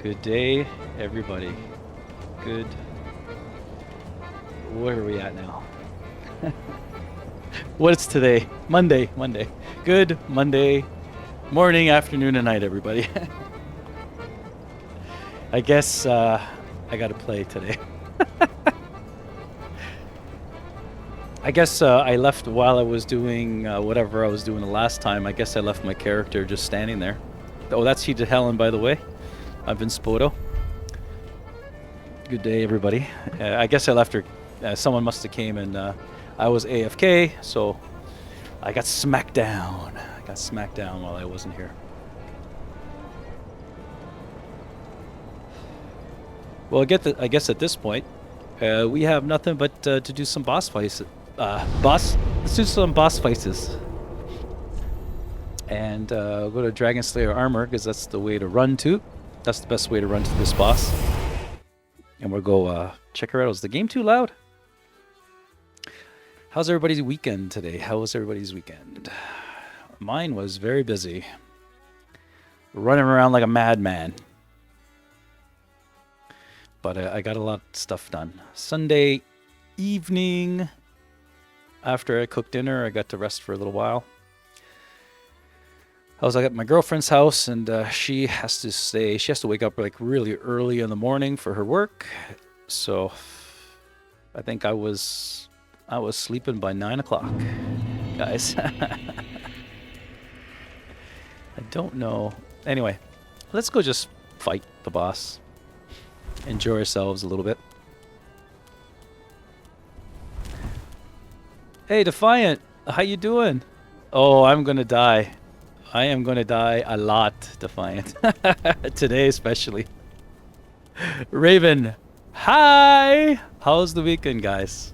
Good day, everybody. Good. Where are we at now? What's today? Monday. Monday. Good Monday morning, afternoon, and night, everybody. I guess I got to play today. I guess I left while I was doing whatever I was doing the last time. I guess I left my character just standing there. Oh, that's He to Helen, by the way. I've been Spoto. Good day, everybody. I guess I left her. Someone must have came and I was AFK, so I got smacked down. I got smacked down while I wasn't here. Well, I guess at this point, we have nothing but to do some boss fights. Let's do some boss fights. And go to Dragon Slayer Armor, because that's the way to run to. That's the best way to run to this boss. And we'll go check her out. Is the game too loud? How's everybody's weekend today? How was everybody's weekend? Mine was very busy. Running around like a madman. But I got a lot of stuff done. Sunday evening, after I cooked dinner, I got to rest for a little while. I was at my girlfriend's house, and she has to wake up like really early in the morning for her work. So I think I was sleeping by 9 o'clock, guys. I don't know. Anyway, let's go just fight the boss. Enjoy ourselves a little bit. Hey, Defiant, how you doing? Oh, I'm gonna die. I am gonna die a lot, Defiant. Today especially. Raven, hi! How's the weekend, guys?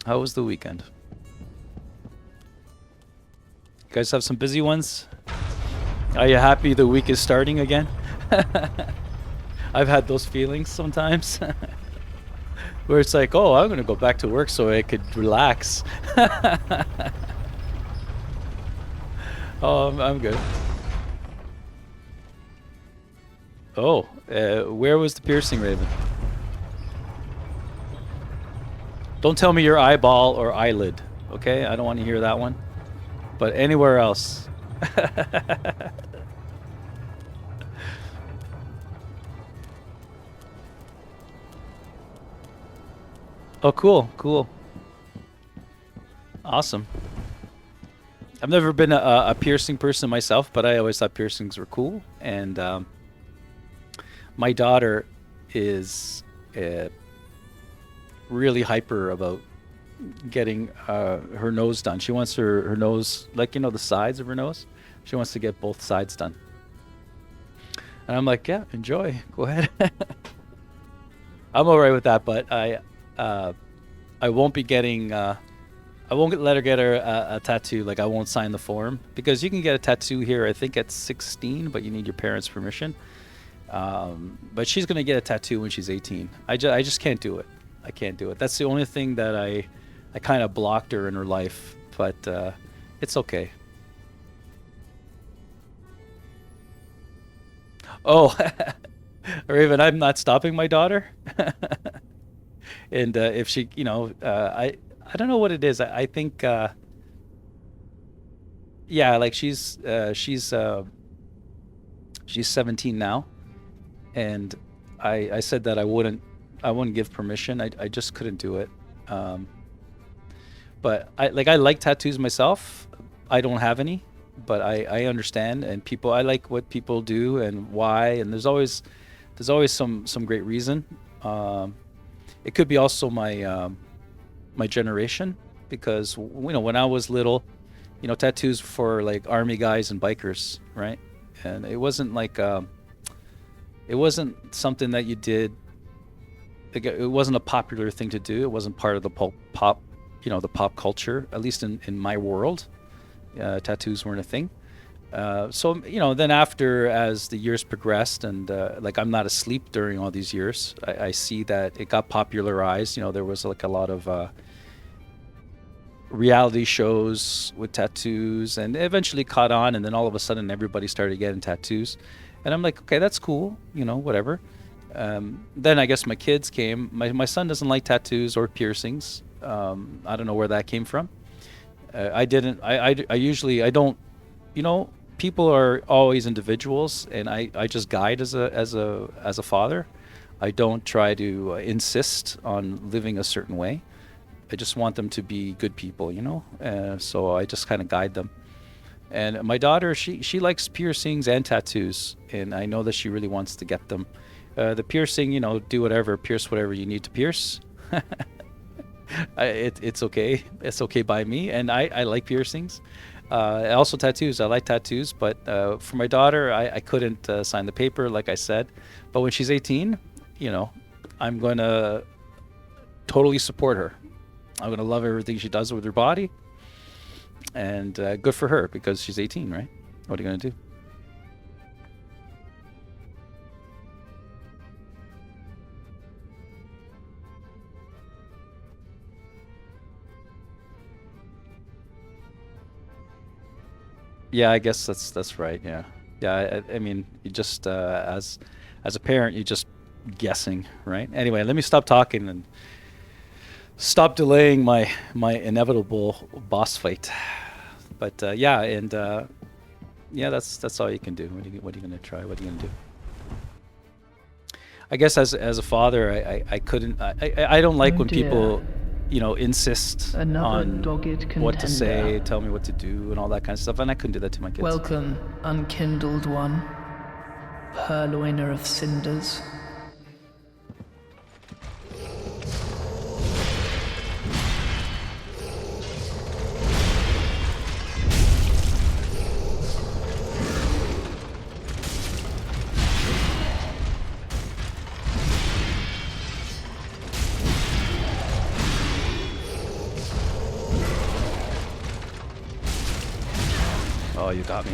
How was the weekend? You guys have some busy ones? Are you happy the week is starting again? I've had those feelings sometimes. Where it's like, oh, I'm going to go back to work so I could relax. Oh, I'm good. Oh, where was the piercing, Raven? Don't tell me your eyeball or eyelid, okay? I don't want to hear that one. But anywhere else. Oh, cool, cool. Awesome. I've never been a piercing person myself, but I always thought piercings were cool. And my daughter is really hyper about getting her nose done. She wants her nose, like, you know, the sides of her nose. She wants to get both sides done. And I'm like, yeah, enjoy. Go ahead. I'm all right with that, but I won't be getting, I won't let her get her a tattoo. Like, I won't sign the form, because you can get a tattoo here, I think at 16, but you need your parents' permission. But she's going to get a tattoo when she's 18. I just can't do it. I can't do it. That's the only thing that I kind of blocked her in her life, but it's okay. Oh, Raven, I'm not stopping my daughter. And if she, you know, I don't know what it is. I think, yeah, like she's 17 now, and I said that I wouldn't give permission. I just couldn't do it. But I like tattoos myself. I don't have any, but I understand, and I like what people do and why, and there's always some great reason. It could be also my generation, because, you know, when I was little, you know, tattoos for like army guys and bikers, right? And it wasn't like it wasn't something that you did. It wasn't a popular thing to do. It wasn't part of the pop, you know, the pop culture. At least in my world, tattoos weren't a thing. So, you know, then as the years progressed, and like, I'm not asleep during all these years, I see that it got popularized. You know, there was like a lot of reality shows with tattoos, and eventually caught on, and then all of a sudden everybody started getting tattoos, and I'm like, okay, that's cool, whatever. Then I guess my kids came. My son doesn't like tattoos or piercings. I don't know where that came from. I didn't. I usually I don't. People are always individuals, and I just guide as a father. I don't try to insist on living a certain way. I just want them to be good people. So I just kind of guide them. And my daughter, she likes piercings and tattoos, and I know that she really wants to get them. The piercing, do whatever, pierce whatever you need to pierce. It's okay. It's okay by me, and I like piercings. Also tattoos. I like tattoos, but for my daughter, I couldn't sign the paper, like I said. But when she's 18, I'm going to totally support her. I'm going to love everything she does with her body. And good for her, because she's 18, right? What are you going to do? Yeah, I guess that's right. Yeah, yeah. I mean, you just as a parent, you're just guessing, right? Anyway, let me stop talking and stop delaying my inevitable boss fight. But yeah, and yeah, that's all you can do. What are you gonna try? What are you gonna do? I guess as a father, I couldn't. I don't like Oh when dear. people, insist Another on dogged what to say, contender. tell me what to do, and all that kind of stuff. And I couldn't do that to my kids. Welcome, Unkindled One, purloiner of cinders. Oh, you got me.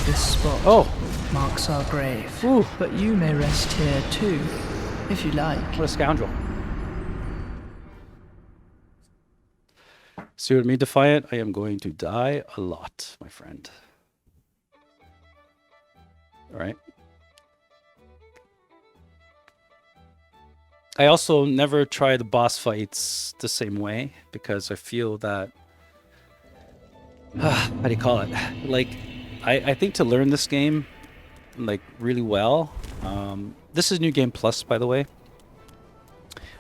This spot Oh, marks our grave. ooh, But you may rest here too, if you like. what a scoundrel. See what I mean, Defiant? I am going to die a lot, my friend. All right. I also never try the boss fights the same way, because I feel that how do you call it? Like, I think to learn this game like really well, this is New Game Plus, by the way.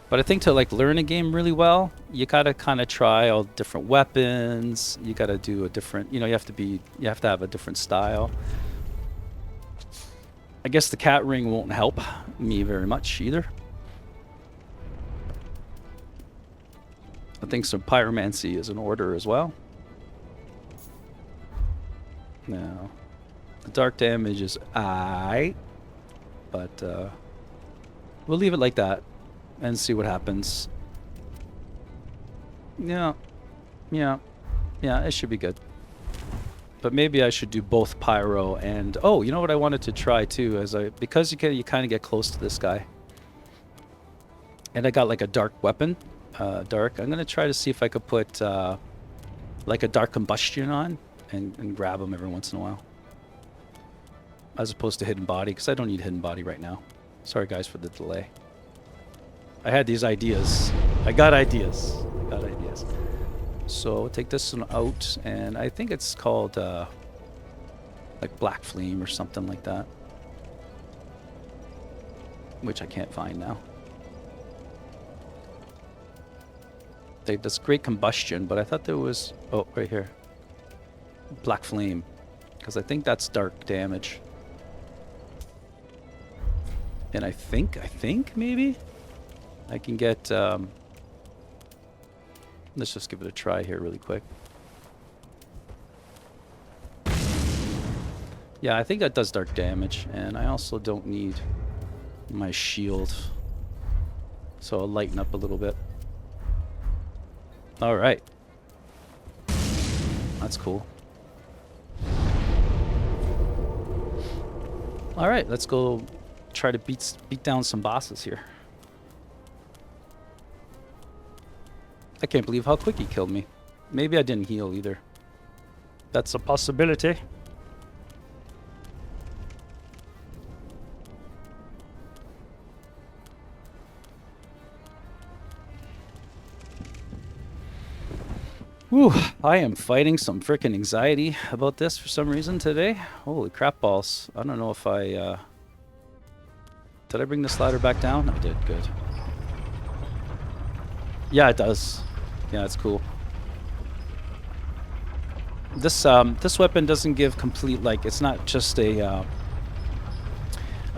But I think to like learn a game really well, you gotta kind of try all different weapons. You gotta do a different, you have to have a different style. I guess the cat ring won't help me very much either. I think some pyromancy is in order as well. Now, the dark damage is aight, but we'll leave it like that and see what happens. Yeah, yeah, yeah, it should be good. But maybe I should do both pyro and oh, you know what I wanted to try too, because you kind of get close to this guy, and I got like a dark weapon, dark. I'm gonna try to see if I could put like a dark combustion on and grab him every once in a while, as opposed to hidden body, because I don't need hidden body right now. Sorry guys for the delay. I had these ideas. I got ideas. So I'll take this one out, and I think it's called like Black Flame or something like that, which I can't find now. They this great combustion, but I thought there was right here, Black Flame, because I think that's dark damage. And I think maybe I can get. Let's just give it a try here really quick. Yeah, I think that does dark damage, and I also don't need my shield. So I'll lighten up a little bit. All right. That's cool. All right, let's go try to beat down some bosses here. I can't believe how quick he killed me. Maybe I didn't heal either. That's a possibility. Whew, I am fighting some freaking anxiety about this for some reason today. Holy crap balls. I don't know if I... Did I bring this ladder back down? I did, good. Yeah, it does. Yeah, it's cool. This weapon doesn't give complete, like, it's not just a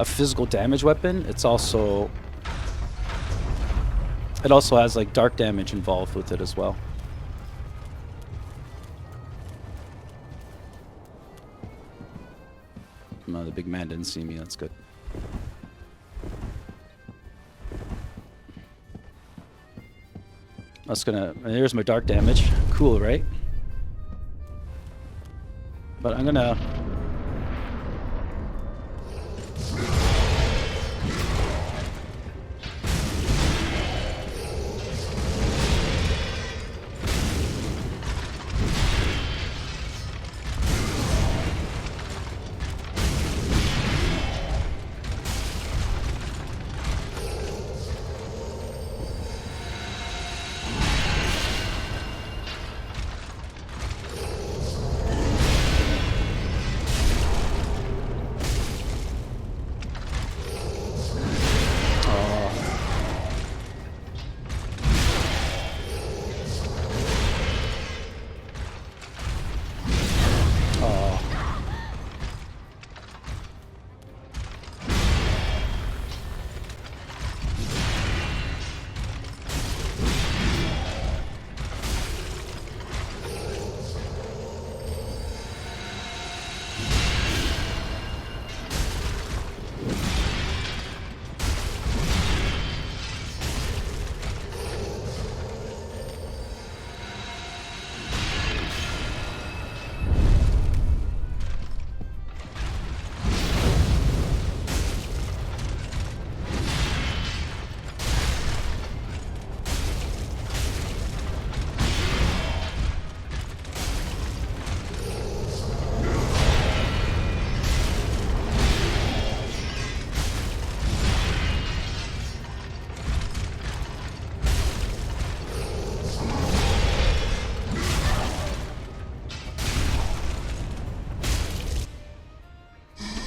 physical damage weapon. It's also... It also has, like, dark damage involved with it as well. No, the big man didn't see me. That's good. That's gonna... There's my dark damage. Cool, right? But I'm gonna...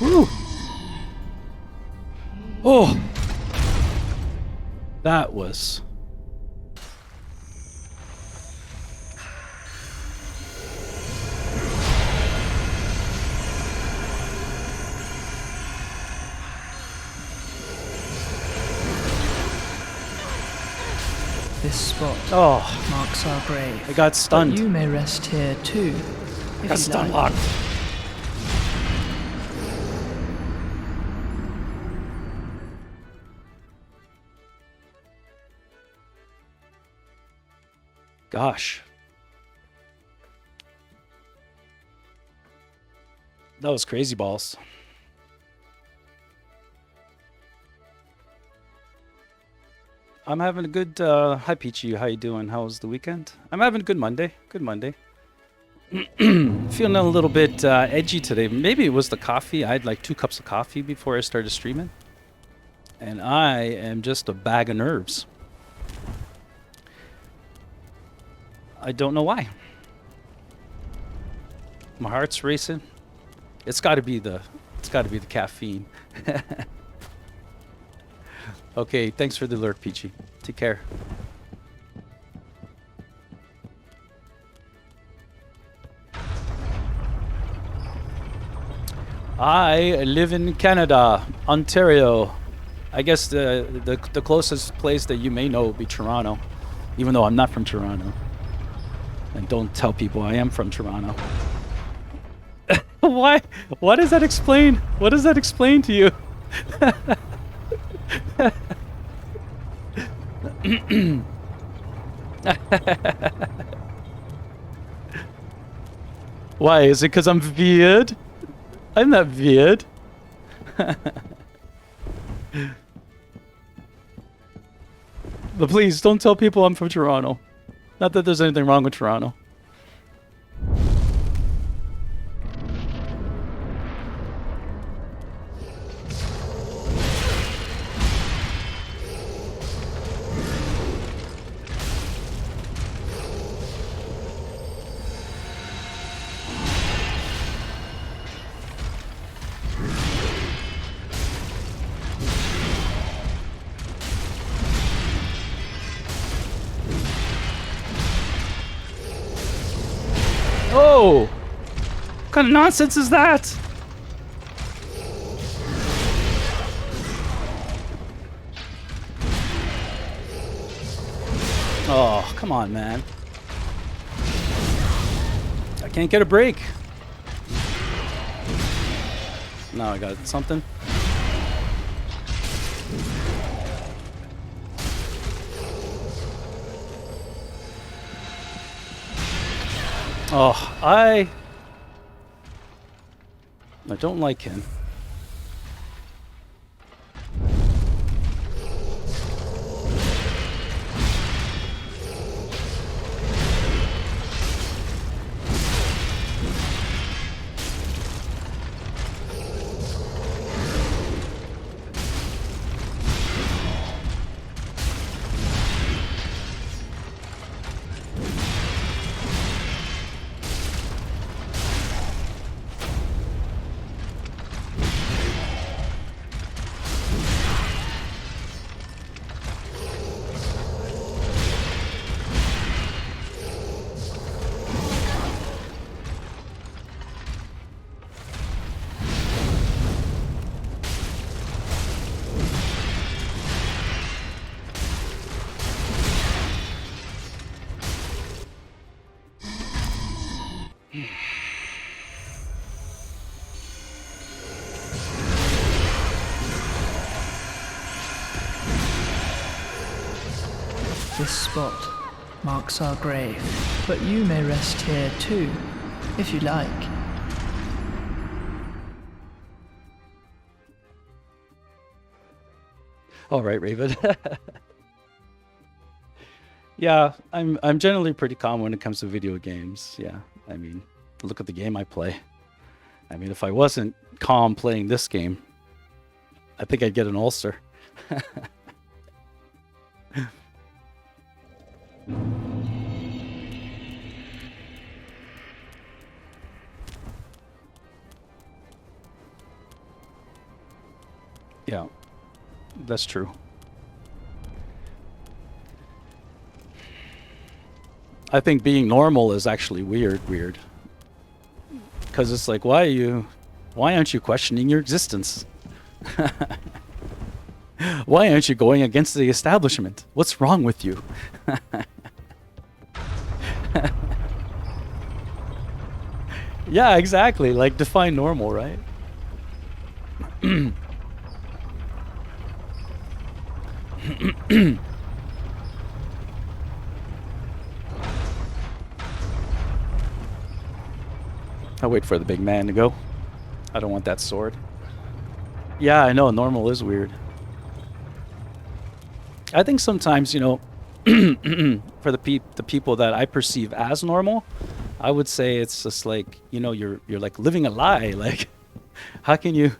Woo! Oh! That was... This spot marks our grave. I got stunned. But you may rest here too, if Got you stun like. locked. Gosh. That was crazy balls. I'm having a good, hi Peachy, how you doing? How was the weekend? I'm having a good Monday. Good Monday. Feeling a little bit edgy today. Maybe it was the coffee. I had like 2 cups of coffee before I started streaming. And I am just a bag of nerves. I don't know why. My heart's racing. It's got to be the caffeine. Okay, thanks for the alert, Peachy. Take care. I live in Canada, Ontario. I guess the closest place that you may know would be Toronto, even though I'm not from Toronto. And don't tell people I am from Toronto. Why? What does that explain? What does that explain to you? Why? Is it because I'm weird? I'm not weird. But please, don't tell people I'm from Toronto. Not that there's anything wrong with Toronto. Oh! What kind of nonsense is that? Oh, come on, man. I can't get a break. Now I got something. Oh, I don't like him. This spot marks our grave, but you may rest here too, if you like. All right, Raven. Yeah, I'm generally pretty calm when it comes to video games. Yeah, I mean, look at the game I play. I mean, if I wasn't calm playing this game, I think I'd get an ulcer. Yeah, that's true. I think being normal is actually weird. Because it's like, why aren't you questioning your existence? Why aren't you going against the establishment? What's wrong with you? Yeah, exactly. Like, define normal, right? I'll wait for the big man to go. I don't want that sword. Yeah, I know, normal is weird. I think sometimes, you know, for the people that I perceive as normal, I would say it's just like, you know, you're like living a lie. Like, how can you,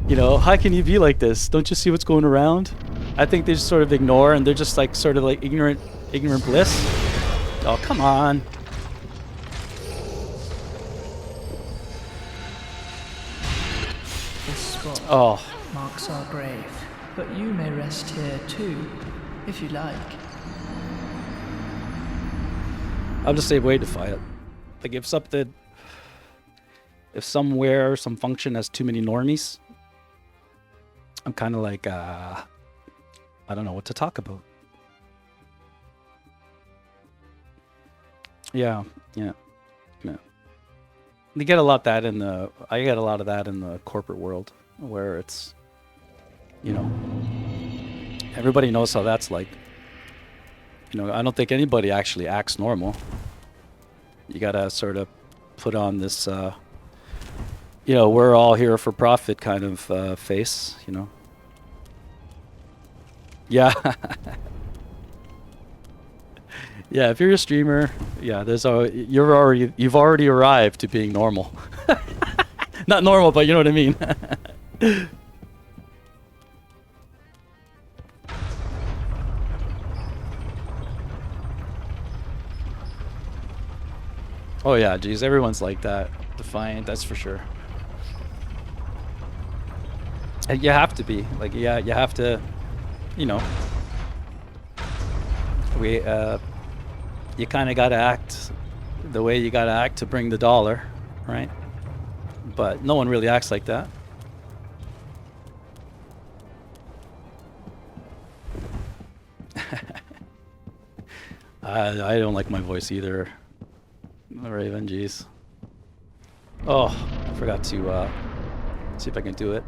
you know, how can you be like this? Don't you see what's going around? I think they just sort of ignore, and they're just like sort of like ignorant bliss. Oh, come on. This spot Oh, marks our grave, but you may rest here too, if you like. I'll just say wait to fight it. Like if somewhere, some function has too many normies, I'm kind of like, I don't know what to talk about. Yeah. You get a lot that in the, I get a lot of that in the corporate world, where it's, you know, Everybody knows how that's like. You know, I don't think anybody actually acts normal. You gotta sort of put on this, you know, we're all here for profit kind of face, you know. Yeah. Yeah, if you're a streamer, yeah, you've already arrived to being normal. Not normal, but you know what I mean. Oh yeah, geez, everyone's like that. Defiant, that's for sure. And you have to be. Like, yeah, you have to, you know. You kind of got to act the way you got to act to bring the dollar, right? But no one really acts like that. I don't like my voice either. Raven, jeez. Oh, I forgot to see if I can do it.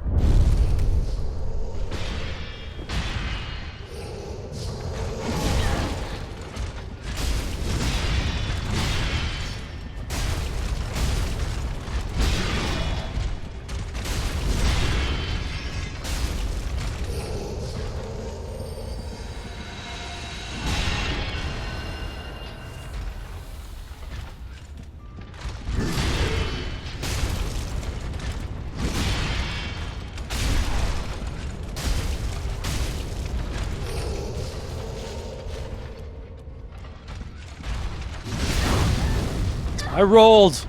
I rolled.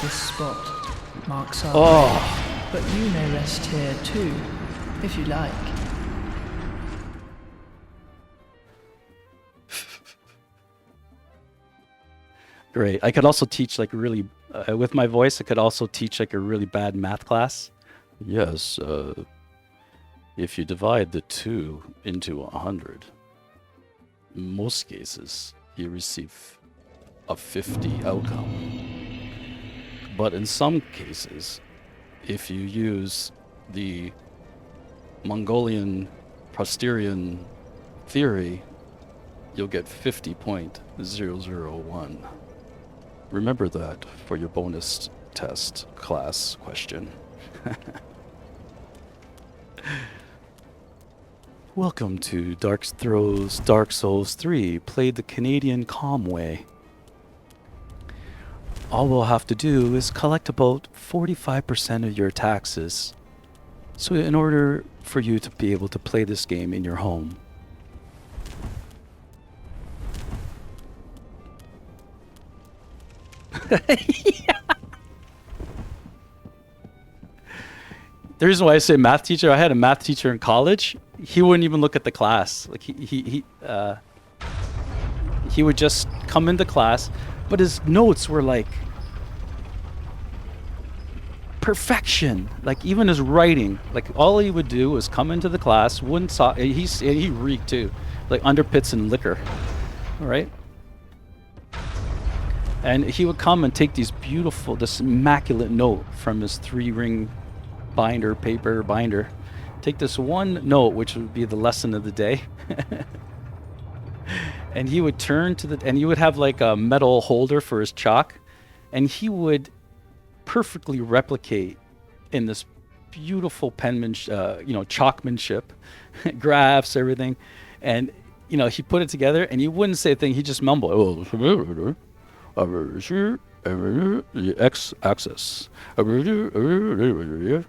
This spot marks our Oh. grave, but you may rest here too, if you like. Great. I could also teach like really, with my voice, I could also teach like a really bad math class. Yes, if you divide the 2 into 100, in most cases, you receive a 50 outcome. But in some cases, if you use the Mongolian Prosterian theory, you'll get 50.001. Remember that for your bonus test class question. Welcome to Dark Souls 3, played the Canadian calm way. All we'll have to do is collect about 45% of your taxes. So in order for you to be able to play this game in your home. Yeah. The reason why I say math teacher, I had a math teacher in college. He wouldn't even look at the class. Like he would just come into class, but his notes were like perfection. Like even his writing, like all he would do was come into the class, wouldn't saw he reeked too, like underpits and liquor, all right? And he would come and take this immaculate note from his 3-ring paper binder. Take this one note, which would be the lesson of the day. And he would turn to and he would have like a metal holder for his chalk. And he would perfectly replicate in this beautiful penmanship, chalkmanship, graphs, everything. And, he put it together and he wouldn't say a thing. He just mumbled. X-axis. The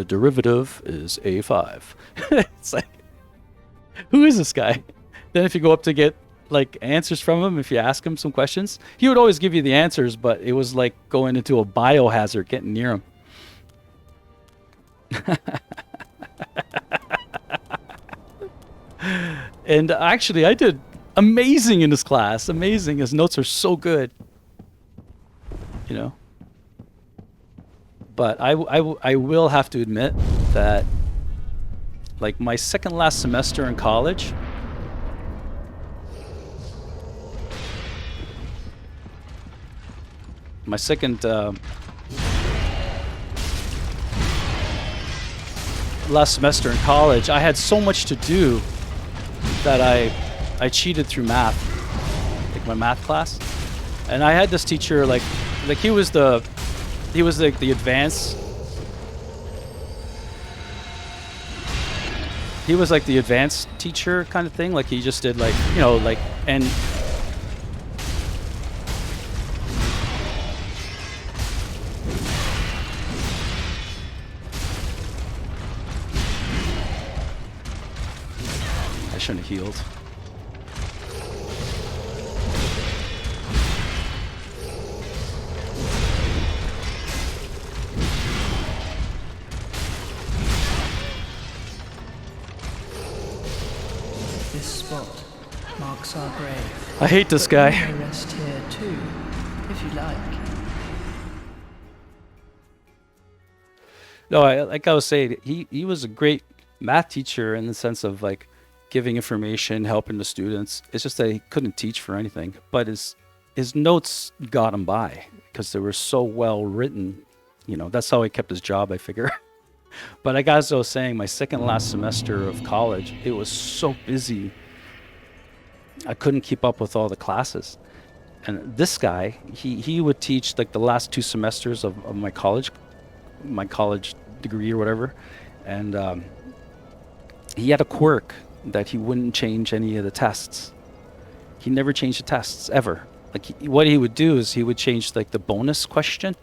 derivative is A5. It's like, who is this guy? Then if you go up to get like answers from him, if you ask him some questions, he would always give you the answers, but it was like going into a biohazard getting near him. And actually, I did amazing in this class. Amazing. His notes are so good. you know. But I will have to admit that, like, my second last semester in college, my second last semester in college, I had so much to do that I cheated through math, like my math class, and I had this teacher like he was like the advanced. He was like the advanced teacher kind of thing. Like he just did like, you know, like, and I shouldn't have healed. This spot marks our grave. I hate this But you guy. may rest here too, if you like. No, like I was saying, he was a great math teacher in the sense of like giving information, helping the students. It's just that he couldn't teach for anything. But his notes got him by because they were so well written. You know, that's how he kept his job, I figure. But like as I was saying, my second last semester of college, it was so busy. I couldn't keep up with all the classes. And this guy, he would teach like the last 2 semesters of my college degree or whatever. And he had a quirk that he wouldn't change any of the tests. He never changed the tests ever. Like what he would do is he would change like the bonus question.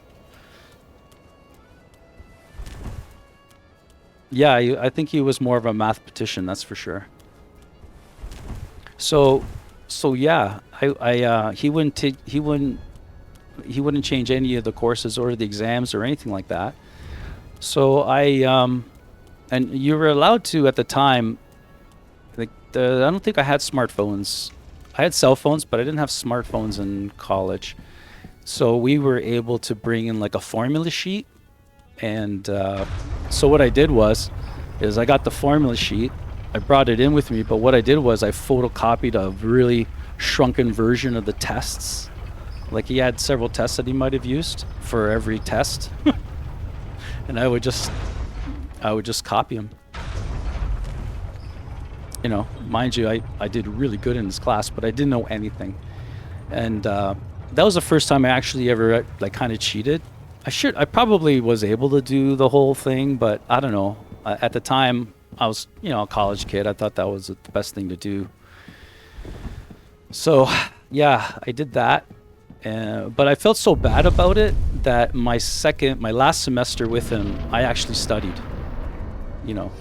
Yeah, I think he was more of a mathematician, that's for sure. So yeah, he wouldn't change any of the courses or the exams or anything like that. So and you were allowed to at the time. Like I don't think I had smartphones. I had cell phones, but I didn't have smartphones in college. So we were able to bring in like a formula sheet. And so what I did is I got the formula sheet, I brought it in with me, but what I did was I photocopied a really shrunken version of the tests. Like he had several tests that he might have used for every test. And I would just copy them. You know, mind you, I did really good in this class, but I didn't know anything. And that was the first time I actually ever like kind of cheated. I probably was able to do the whole thing, but I don't know. At the time, I was, you know, a college kid. I thought that was the best thing to do. So, yeah, I did that. But I felt so bad about it that my last semester with him, I actually studied, you know.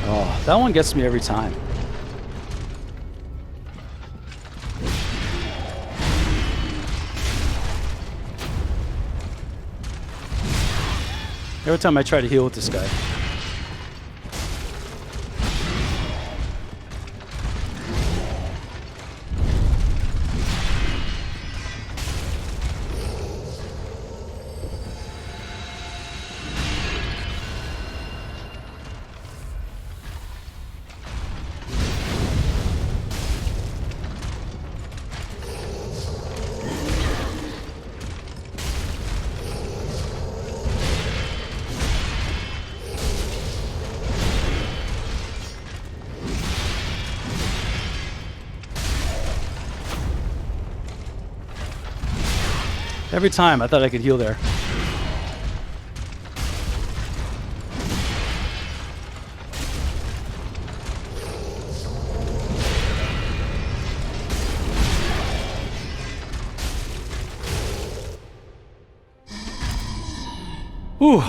Oh, that one gets me every time. Every time I try to heal with this guy. Every time I thought I could heal there. Whew.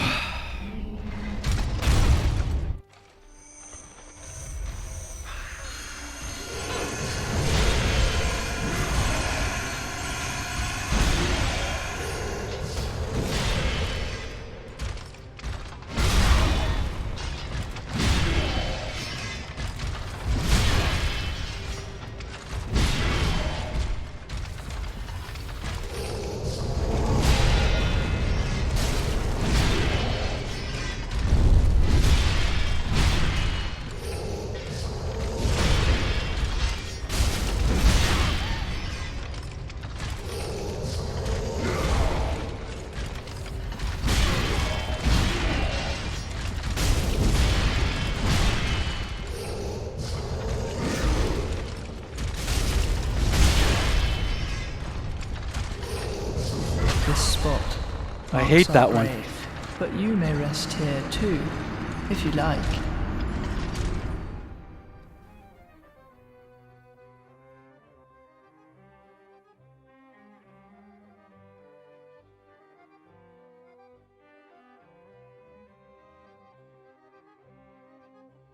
This spot I marks hate our that one. grave, but you may rest here too, if you like.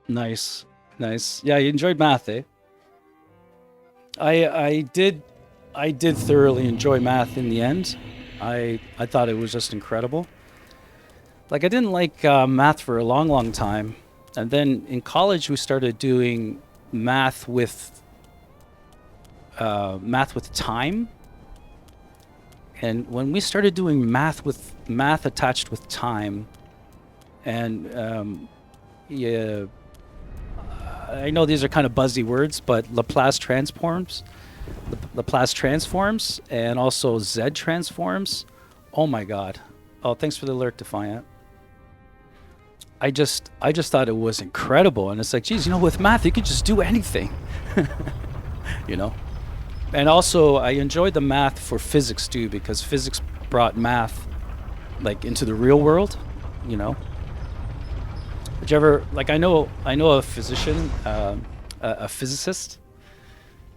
Nice, nice. Yeah, you enjoyed math, eh? I did thoroughly enjoy math in the end. I thought it was just incredible. Like I didn't like math for a long, long time, and then in college we started doing math with time. And when we started doing math attached with time, and yeah, I know these are kind of buzzy words, but Laplace transforms, and also Z transforms. Oh my God! Oh, thanks for the alert, Defiant. I just thought it was incredible, and it's like, geez, with math you could just do anything, you know. And also, I enjoyed the math for physics too, because physics brought math like into the real world, you know. Did you ever like? I know a physician, a physicist,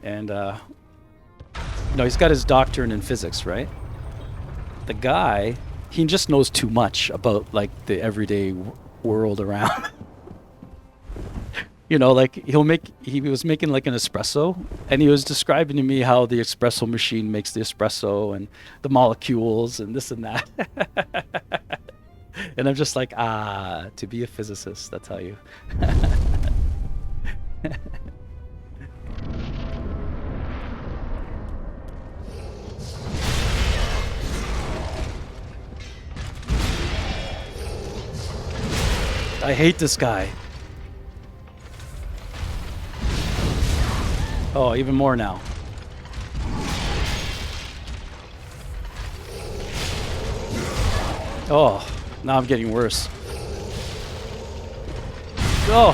and he's got his doctorate in physics, right? The guy, he just knows too much about like the everyday world around. Like he was making like an espresso, and he was describing to me how the espresso machine makes the espresso and the molecules and this and that. And I'm just like, to be a physicist, that's how you. I hate this guy. Oh, even more now. Oh, now I'm getting worse. Oh.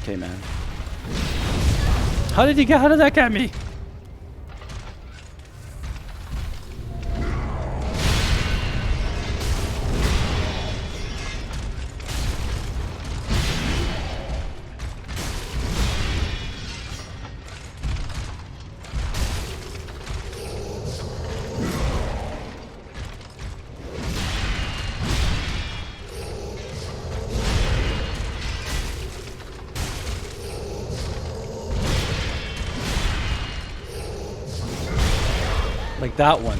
Okay, man. How did that get me? Like that one.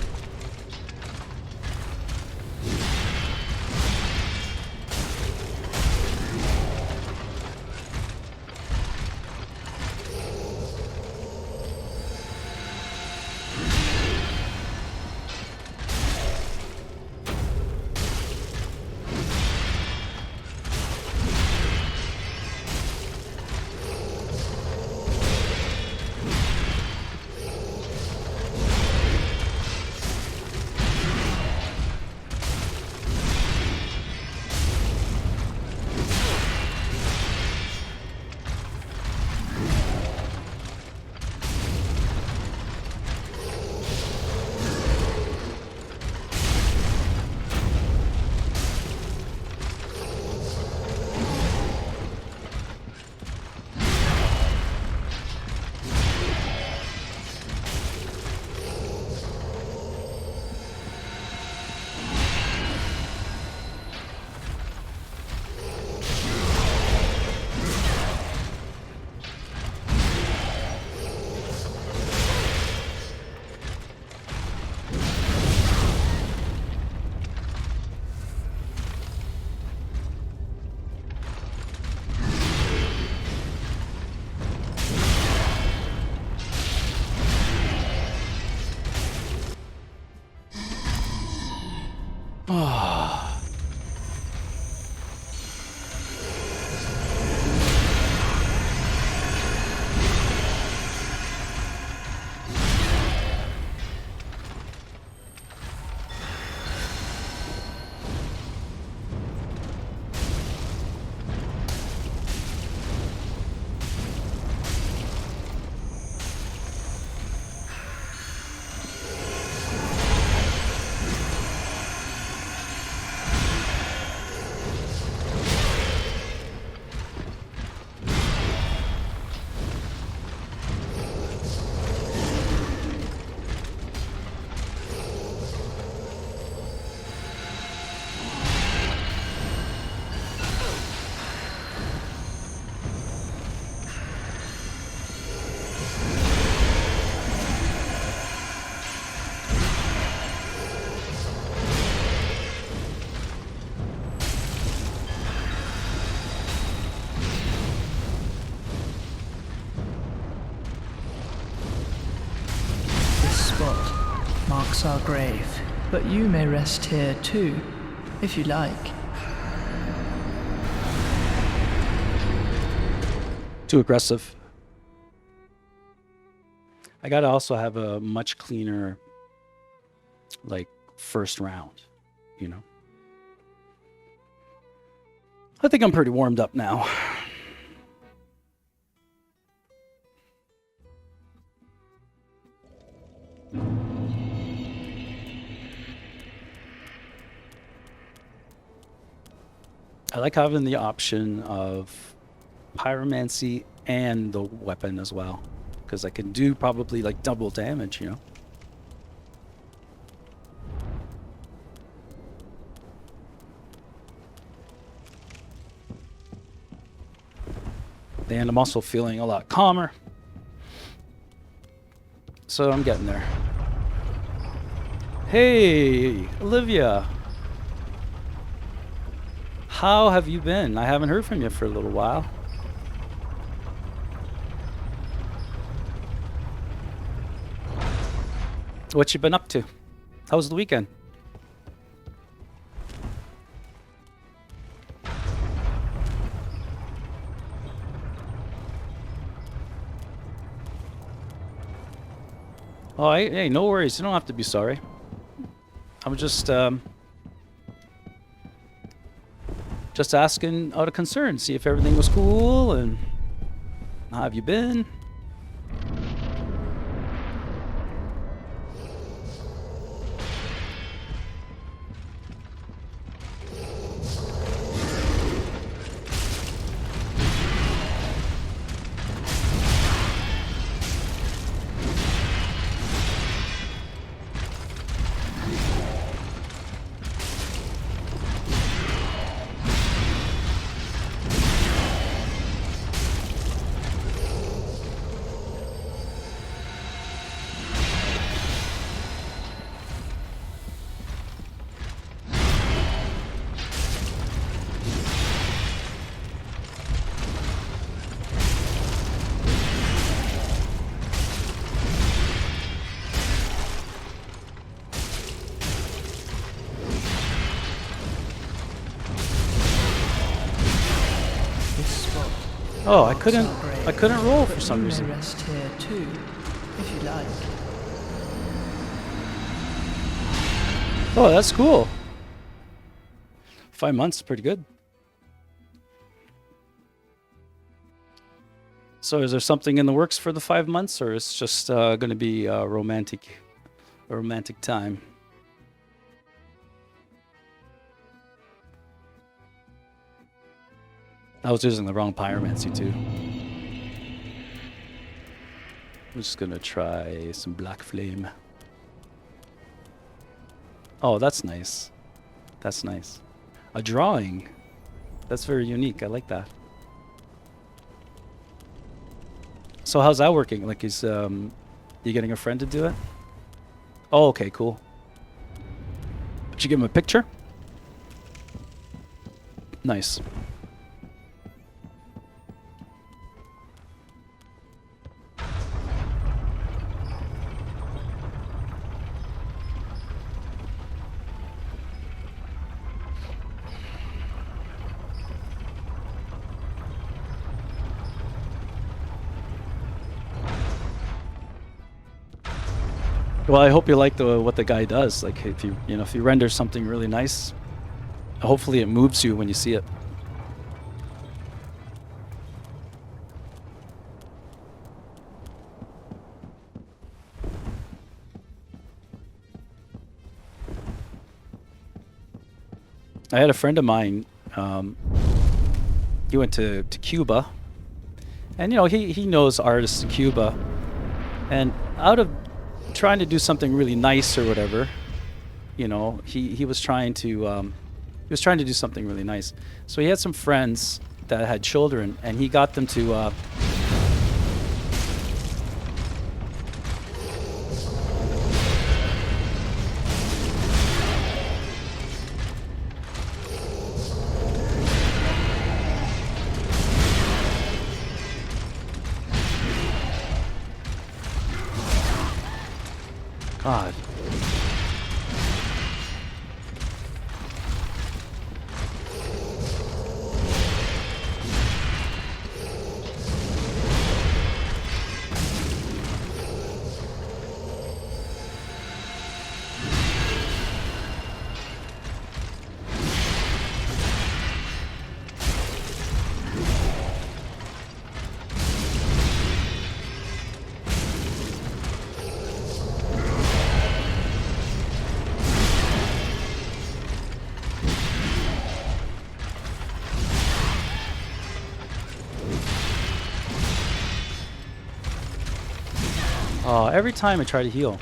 This spot marks our grave, but you may rest here too, if you like. Too aggressive. I gotta also have a much cleaner, like, first round, you know? I think I'm pretty warmed up now. I like having the option of pyromancy and the weapon as well, because I can do probably like double damage, you know? And I'm also feeling a lot calmer. So I'm getting there. Hey, Olivia. How have you been? I haven't heard from you for a little while. What you been up to? How was the weekend? Oh, hey, no worries. You don't have to be sorry. I'm just asking out of concern, see if everything was cool, and how have you been? Oh, I couldn't roll for some reason. Rest here too, if you like. Oh, that's cool. 5 months, pretty good. So is there something in the works for the 5 months, or it's just going to be a romantic time? I was using the wrong pyromancy too. I'm just gonna try some black flame. Oh, that's nice. That's nice. A drawing. That's very unique. I like that. So how's that working? Like, is you getting a friend to do it? Oh, okay, cool. Did you give him a picture? Nice. Well, I hope you like what the guy does. Like if if you render something really nice, hopefully it moves you when you see it. I had a friend of mine. He went to Cuba, and he knows artists in Cuba, and out of trying to do something really nice or whatever, he was trying to do something really nice. So he had some friends that had children, and he got them to God. Every time I try to heal.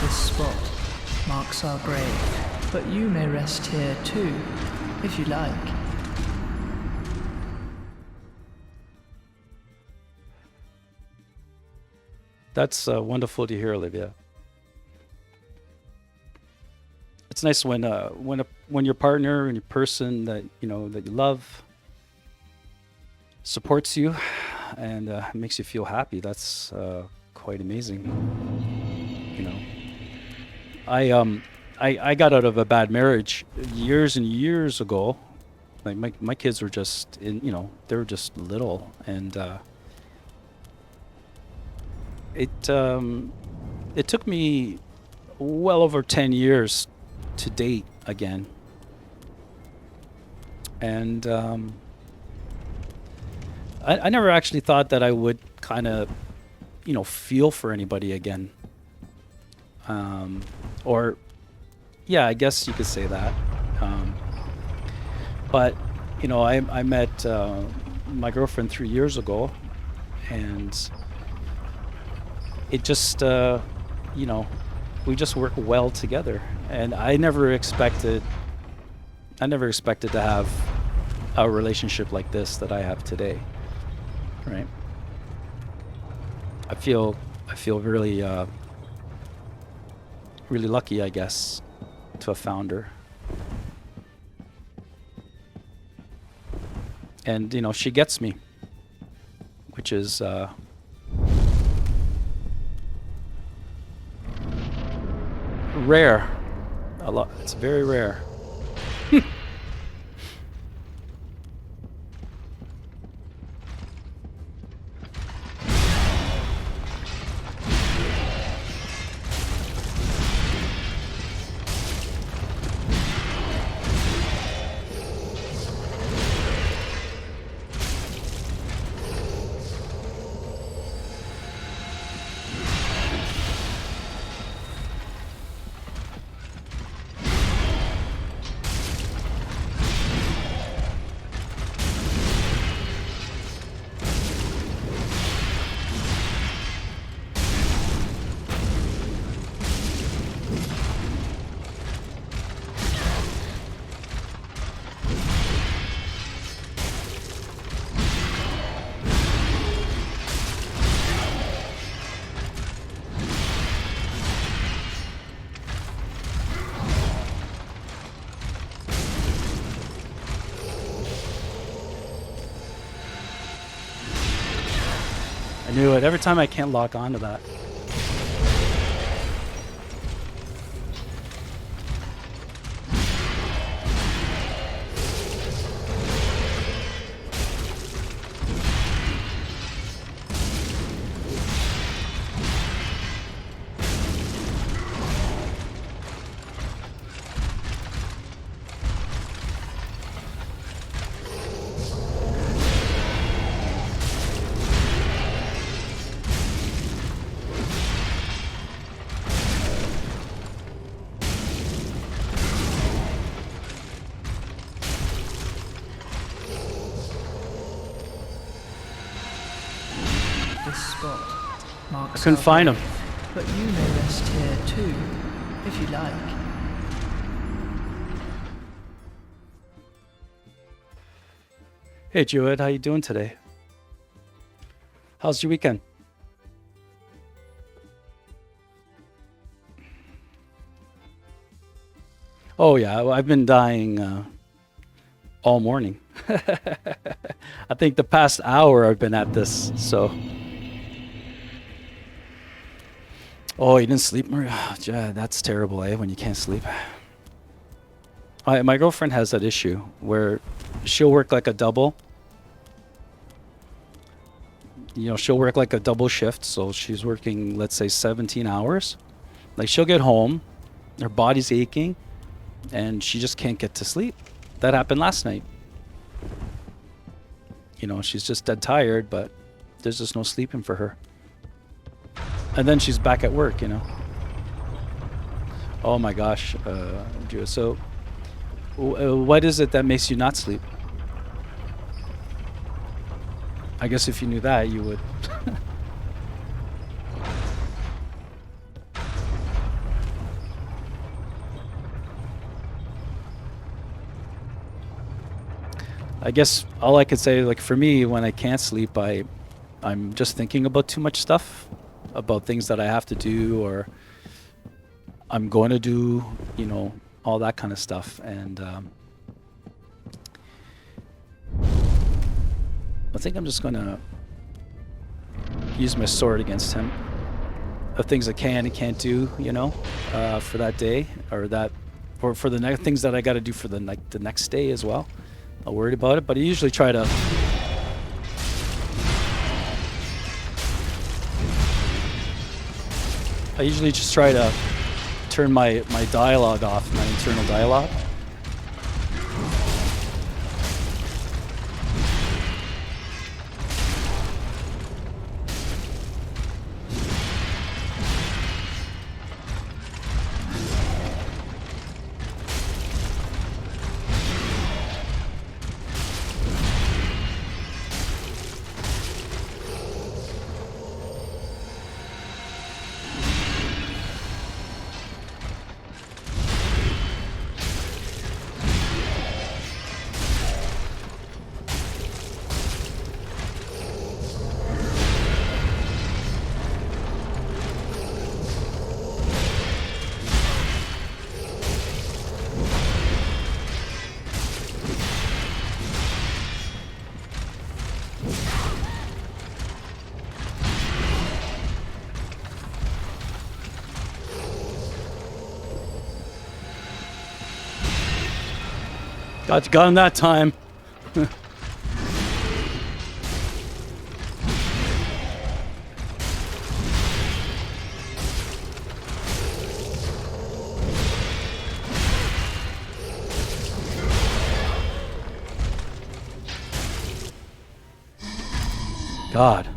This spot marks our grave, but you may rest here too, if you like. That's wonderful to hear, Olivia. It's nice when your partner and your person that that you love supports you and makes you feel happy. That's quite amazing. I got out of a bad marriage years and years ago. Like my kids were just they were just little, and it took me well over 10 years to date again, and I never actually thought that I would kind of feel for anybody again, or yeah, I guess you could say that, but I met my girlfriend 3 years ago, and it just we just work well together, and I never expected to have a relationship like this that I have today, right? I feel really really lucky, I guess, to have found her. And she gets me, which is rare. A lot. It's very rare. I knew it. Every time I can't lock onto that. This spot marks couldn't our find him. grave, but you may rest here too, if you like. Hey, Jewett, how you doing today? How's your weekend? Oh yeah, well, I've been dying all morning. I think the past hour I've been at this. So, oh, you didn't sleep, Maria? Yeah, that's terrible, eh? When you can't sleep. My girlfriend has that issue where she'll work like a double. You know, she'll work like a double shift. So she's working, let's say, 17 hours. Like she'll get home, her body's aching, and she just can't get to sleep. That happened last night. You know, she's just dead tired, but there's just no sleeping for her. And then she's back at work, you know. Oh my gosh, Drew. So, what is it that makes you not sleep? I guess if you knew that, you would. I guess all I could say, like for me, when I can't sleep, I'm just thinking about too much stuff, about things that I have to do or I'm going to do, you know, all that kind of stuff. And I think I'm just going to use my sword against him of things I can and can't do, you know, for that day or for the next things that I got to do for the next day as well. Not worried about it, but I usually try to just try to turn my dialogue off, my internal dialogue. Got him that time. God.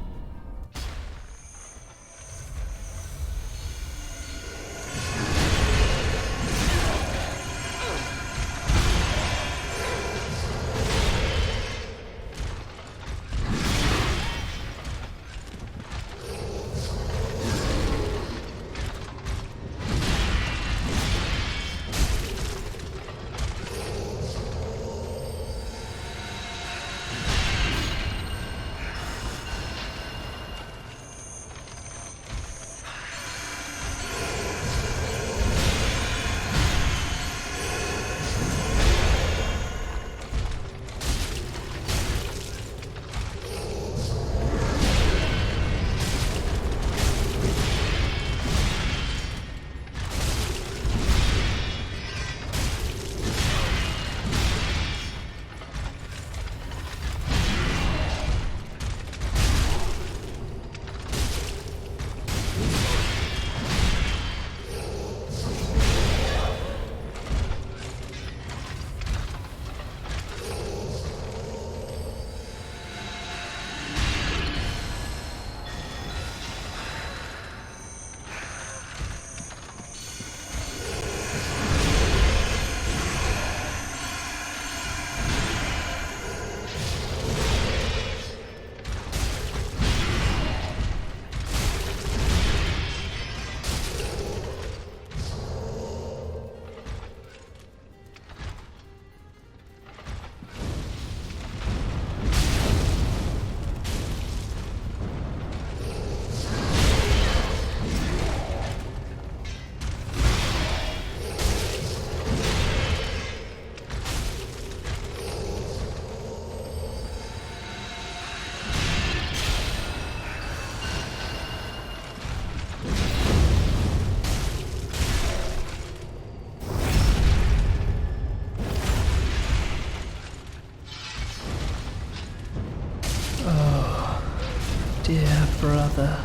dear brother.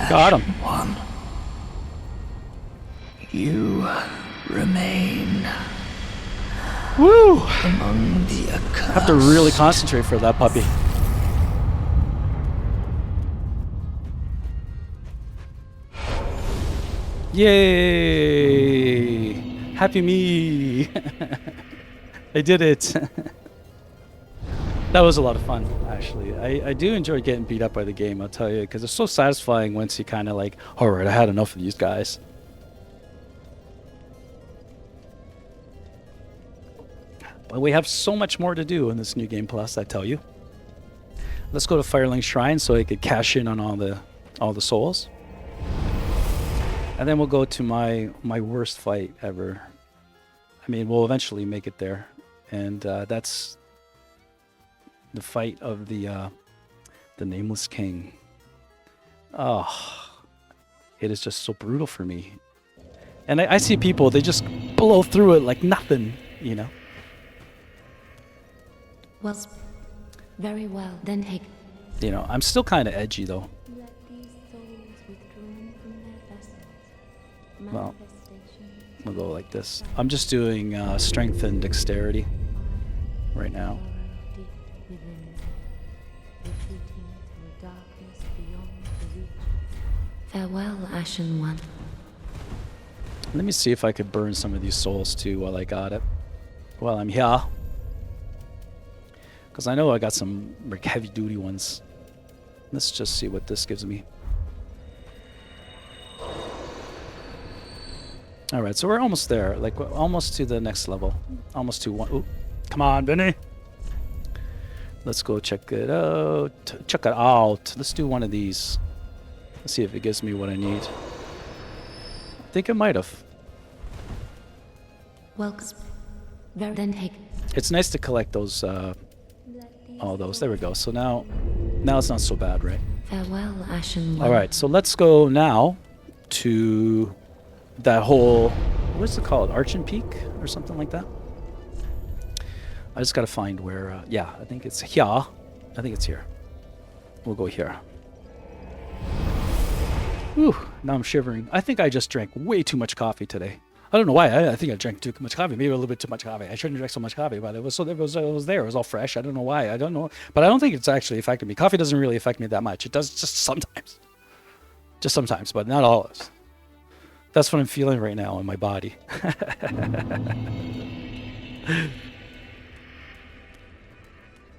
Got him. One. You remain Woo! among the accursed. Have to really concentrate for that puppy. Yay! Happy me! I did it. That was a lot of fun, actually. I do enjoy getting beat up by the game, I'll tell you, because it's so satisfying once you kind of like, all right, I had enough of these guys. But we have so much more to do in this new game plus, I tell you. Let's go to Firelink Shrine so I could cash in on all the souls. And then we'll go to my worst fight ever. I mean, we'll eventually make it there. And that's the fight of the Nameless King. Oh, it is just so brutal for me. And I see people, they just blow through it like nothing, you know? Well, very well, then take. You know, I'm still kind of edgy, though. Let these souls withdrawn from their vessels. Well, we'll go like this. I'm just doing strength and dexterity right now. Deep within them, retreating to a darkness beyond the reach. Farewell, Ashen One. Let me see if I could burn some of these souls too while I got it. While I'm here. Because I know I got some like heavy duty ones. Let's just see what this gives me. Alright, so we're almost there. Like, we're almost to the next level. Almost to one. Ooh, come on, Benny. Let's go check it out. Check it out. Let's do one of these. Let's see if it gives me what I need. I think it might have. Welcome. Then take. It's nice to collect those, all those. There we go. So now it's not so bad, right? Farewell, Ashen One. All right, so let's go now to that whole, what's it called? Archon Peak or something like that? I just got to find where, yeah, I think it's here. I think it's here. We'll go here. Whew, now I'm shivering. I think I just drank way too much coffee today. I don't know why. I think I drank too much coffee. Maybe a little bit too much coffee. I shouldn't drink so much coffee, but it was there. It was all fresh. I don't know why. I don't know. But I don't think it's actually affected me. Coffee doesn't really affect me that much. It does just sometimes. Just sometimes, but not always. That's what I'm feeling right now in my body.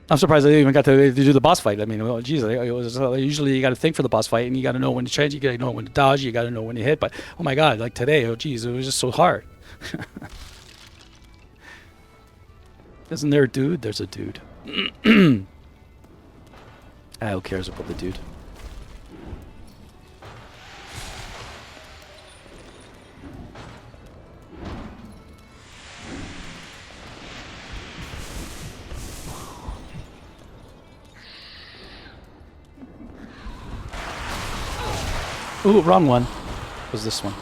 I'm surprised I even got to do the boss fight. I mean, well, geez, usually you got to think for the boss fight, and you got to know when to change, you got to know when to dodge, you got to know when to hit. But oh my god, like today, oh geez, it was just so hard. Isn't there a dude? There's a dude. Who cares about the dude? Ooh, wrong one. It was this one.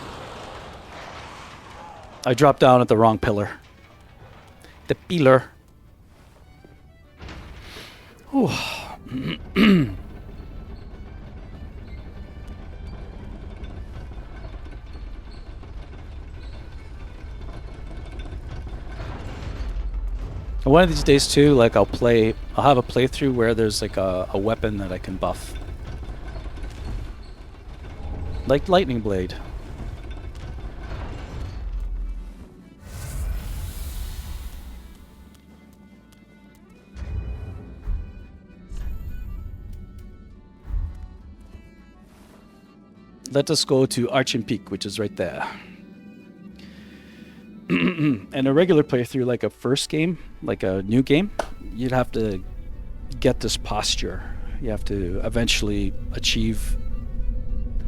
I dropped down at the wrong pillar. The pillar. Ooh. One of these days too, like I'll have a playthrough where there's like a weapon that I can buff. like lightning blade. Let us go to Archon Peak, which is right there. And a regular playthrough, like a first game, like a new game, you'd have to get this posture. You have to eventually achieve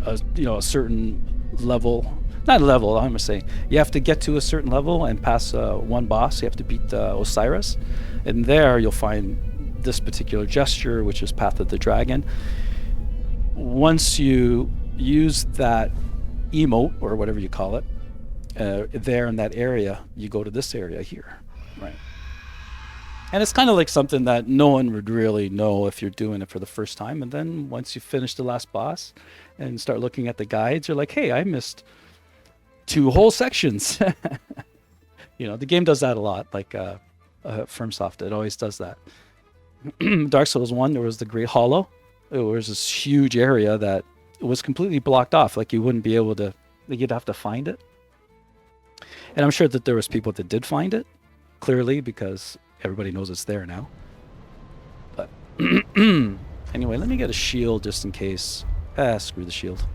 a certain level. Not level, I'm gonna say. You have to get to a certain level and pass one boss. You have to beat Osiris. And there you'll find this particular gesture, which is Path of the Dragon. Once you use that emote, or whatever you call it, there in that area, you go to this area here. Right. And it's kind of like something that no one would really know if you're doing it for the first time. And then once you finish the last boss and start looking at the guides, you're like, hey, I missed 2 whole sections. The game does that a lot, like FromSoft. It always does that. Dark Souls 1, there was the Great Hollow. It was this huge area that was completely blocked off. Like you wouldn't be able to, you'd have to find it. And I'm sure that there was people that did find it, clearly, because everybody knows it's there now. But anyway, let me get a shield just in case. Screw the shield.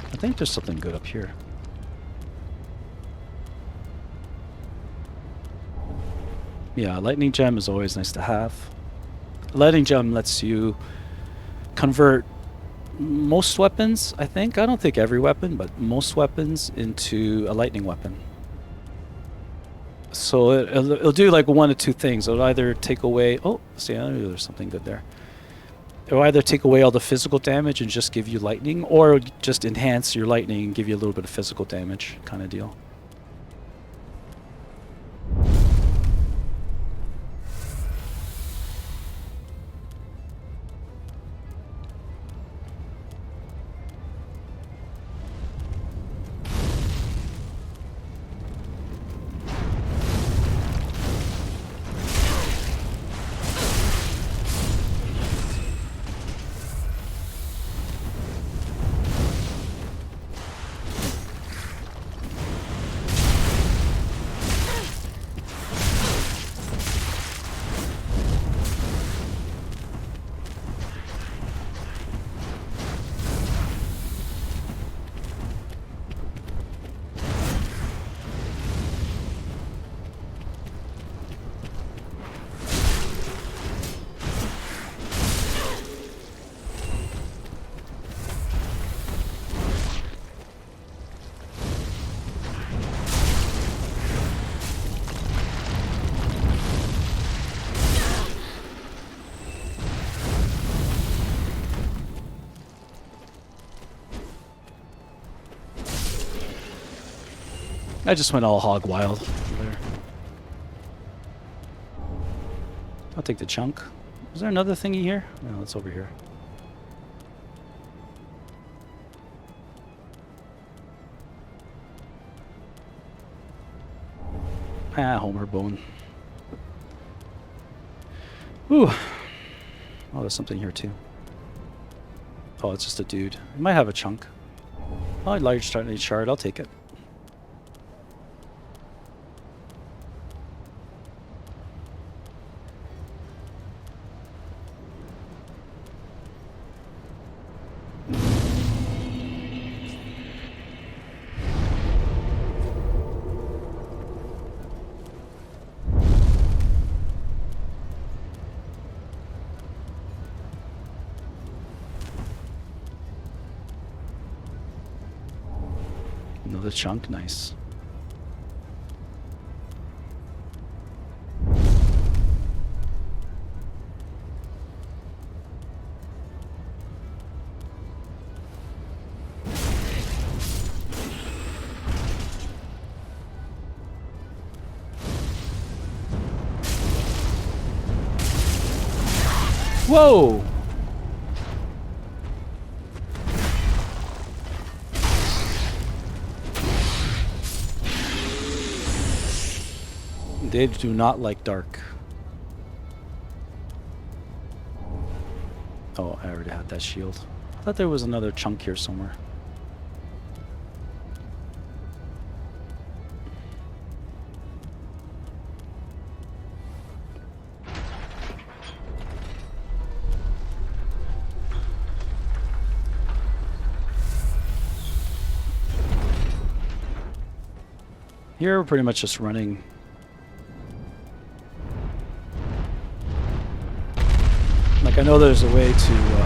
I think there's something good up here. Yeah, lightning gem is always nice to have. Lightning gem lets you convert most weapons, I think. I don't think every weapon, but most weapons into a lightning weapon. So it'll do like one of two things. It'll either take away... Oh, see, I knew there's something good there. It'll either take away all the physical damage and just give you lightning, or just enhance your lightning and give you a little bit of physical damage kind of deal. I just went all hog wild there. I'll take the chunk. Is there another thingy here? No, it's over here. Ah, Homer bone. Ooh. Oh, there's something here too. Oh, it's just a dude. It might have a chunk. Oh, a large shard. I'll take it. Another chunk, nice. Whoa! They do not like dark. Oh, I already had that shield. I thought there was another chunk here somewhere. Here we're pretty much just running. Like, I know there's a way to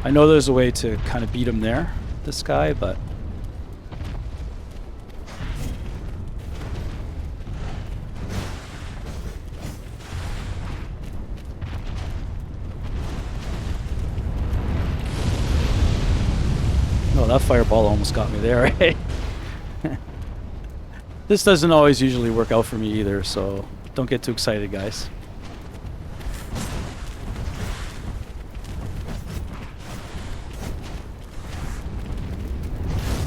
I know there's a way to kind of beat him there, this guy, but no, that fireball almost got me there, right? This doesn't always usually work out for me either, so don't get too excited, guys.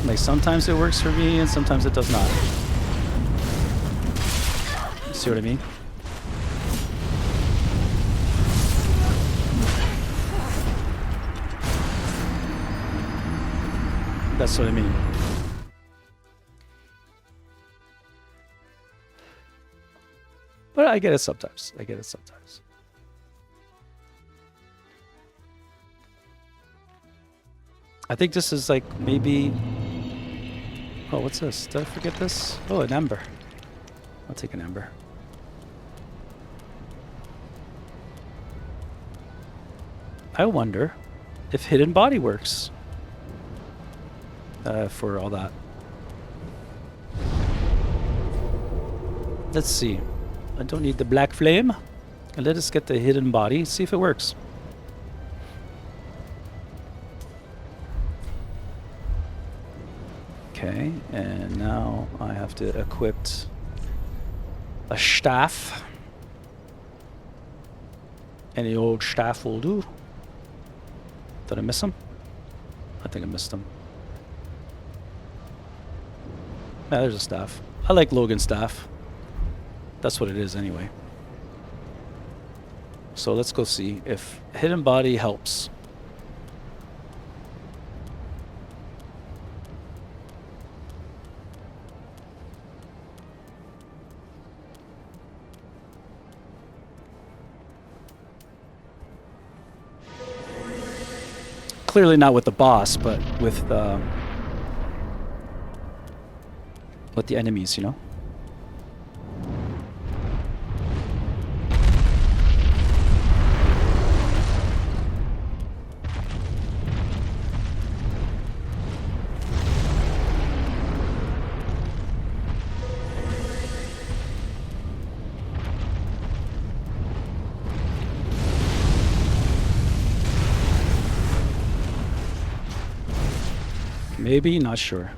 Like, sometimes it works for me and sometimes it does not. You see what I mean? That's what I mean. But I get it sometimes. I get it sometimes. I think this is like maybe... Oh, what's this? Did I forget this? Oh, an ember. I'll take an ember. I wonder if hidden body works for all that. Let's see. I don't need the black flame. And let us get the hidden body, see if it works. Okay, and now I have to equip a staff. Any old staff will do. Did I miss him? I think I missed him. Yeah, there's a staff. I like Logan's staff. That's what it is anyway. So let's go see if hidden body helps. Clearly not with the boss, but with the enemies, you know? Maybe, not sure.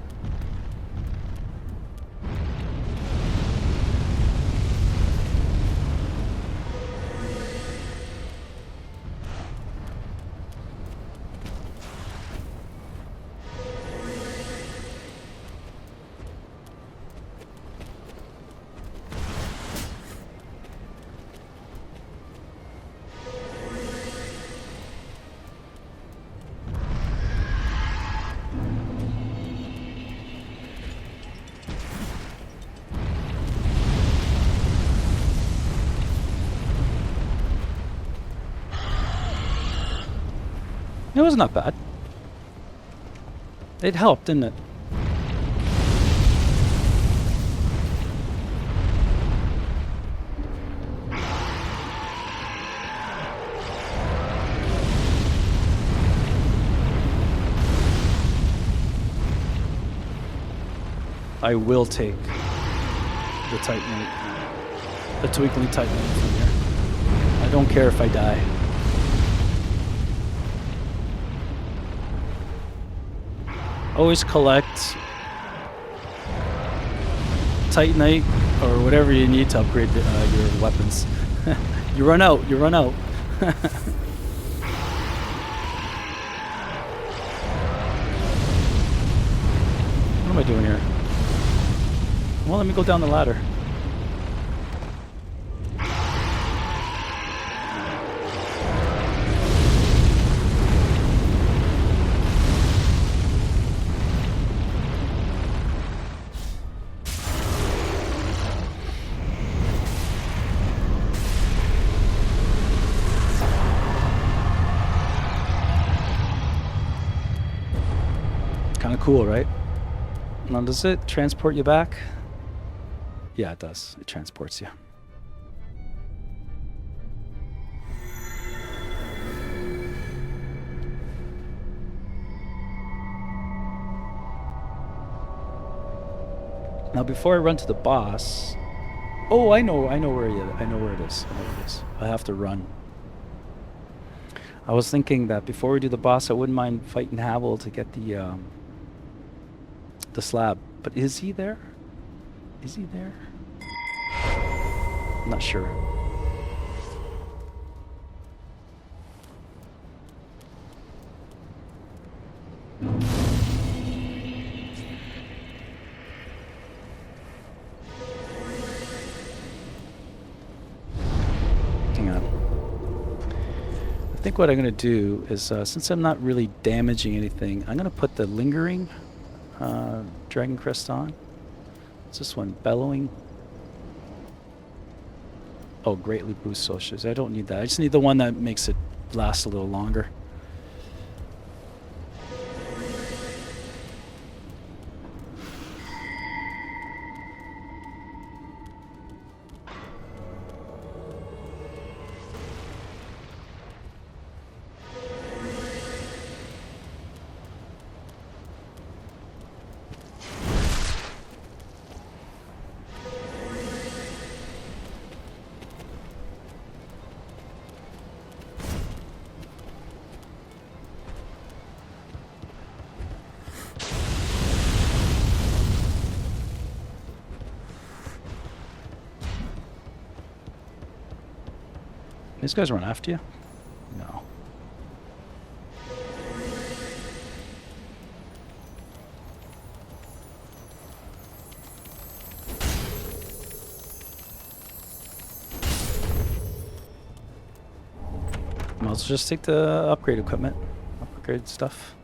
It was not bad. It helped, didn't it? I will take the Titanite, the Twinkling Titanite from here. I don't care if I die. Always collect Titanite or whatever you need to upgrade your weapons. You run out. You run out. What am I doing here? Well, let me go down the ladder. Kind of cool, right? Now, does it transport you back? Yeah, it does. It transports you. Now, before I run to the boss, oh, I know where it is. I know where it is. I have to run. I was thinking that before we do the boss, I wouldn't mind fighting Havel to get the slab. But is he there? Is he there? I'm not sure. Hang on. I think what I'm going to do is, since I'm not really damaging anything, I'm going to put the lingering Dragon Crest on. What's this one? Bellowing. Oh, greatly boosts socials. I don't need that. I just need the one that makes it last a little longer. These guys run after you? No. Might as well just take the upgrade equipment. Upgrade stuff.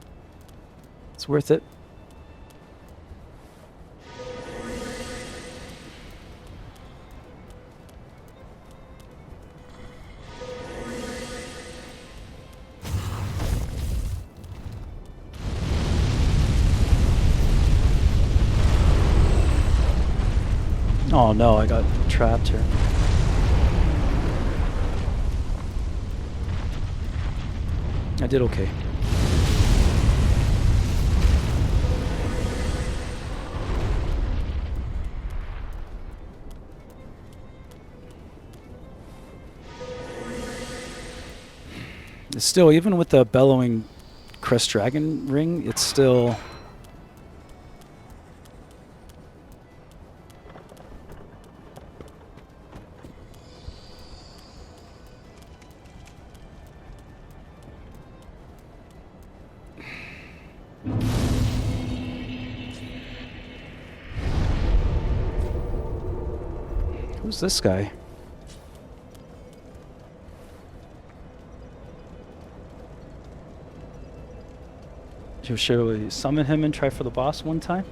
It's worth it. Oh no, I got trapped here. I did okay. It's still, even with the bellowing crest dragon ring, it's still... Who's this guy? Should we summon him and try for the boss one time?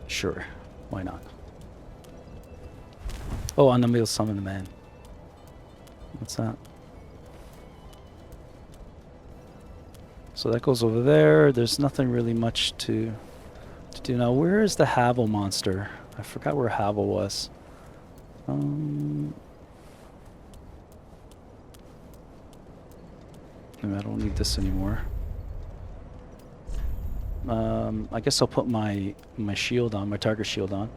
Sure, why not? Oh, and then we'll summon the man. What's that? So that goes over there. There's nothing really much to do now. Where is the Havel monster? I forgot where Havel was. I don't need this anymore. I guess I'll put my shield on, my target shield on.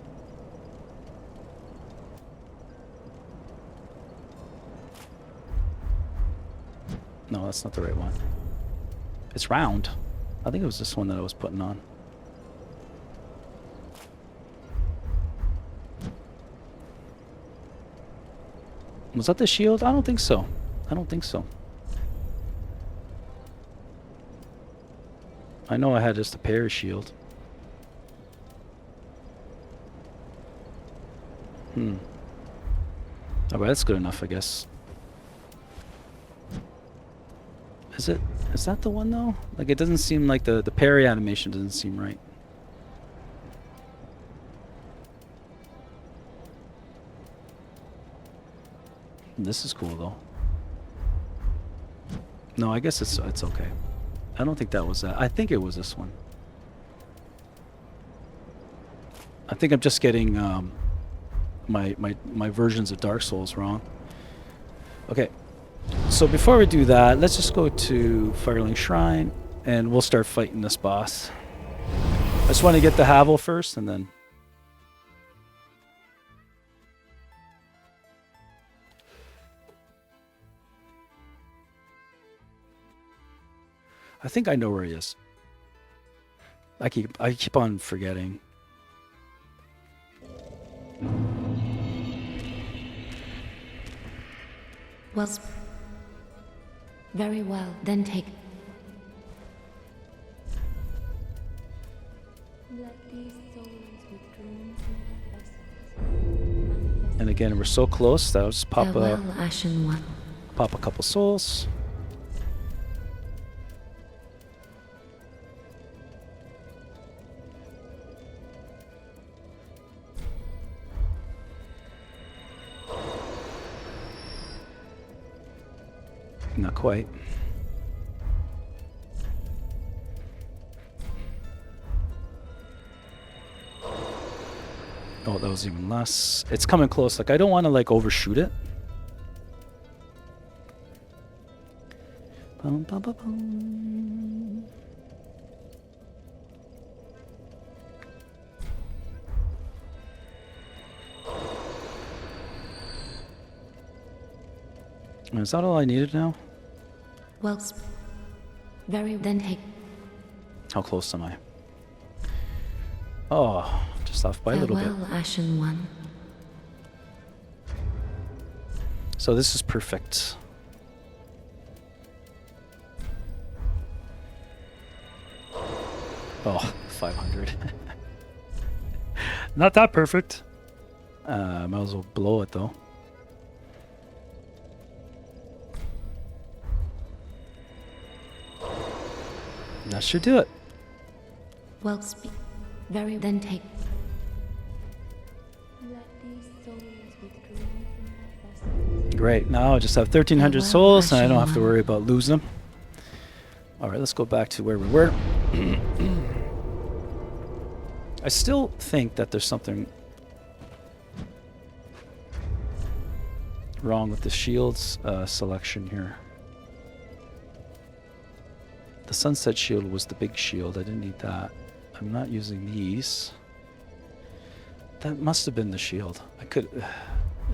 No, that's not the right one. It's round. I think it was this one that I was putting on. Was that the shield? I don't think so. I don't think so. I know I had just a parry shield. Oh, but that's good enough, I guess. Is it? Is that the one though? Like, it doesn't seem like the parry animation doesn't seem right. This is cool though. No, I guess it's okay. I don't think that was that. I think it was this one. I think I'm just getting my versions of Dark Souls wrong. Okay. So before we do that, let's just go to Firelink Shrine and we'll start fighting this boss. I just want to get the Havel first and then... I think I know where he is. I keep on forgetting. Well, very well. Then take. Let these souls withdrawn from their vessels. And again, we're so close that I'll just pop Farewell, Ashen One. pop a couple souls. Not quite. Oh, that was even less. It's coming close. Like, I don't want to, like, overshoot it. Bum, bum, bum, bum. Is that all I needed now? Well, very then take. How close am I? Oh, just off by a little bit. Farewell, Ashen One. So this is perfect. Oh, 500. Not that perfect. Might as well blow it though. That should do it. Well, very then take. Let these souls withdrawn from their vessels. Great. Now I just have 1,300 Farewell, souls, and I don't have to Ashen worry about losing them. All right, let's go back to where we were. I still think that there's something wrong with the shields selection here. The sunset shield was the big shield. I didn't need that. I'm not using these. That must have been the shield. I could...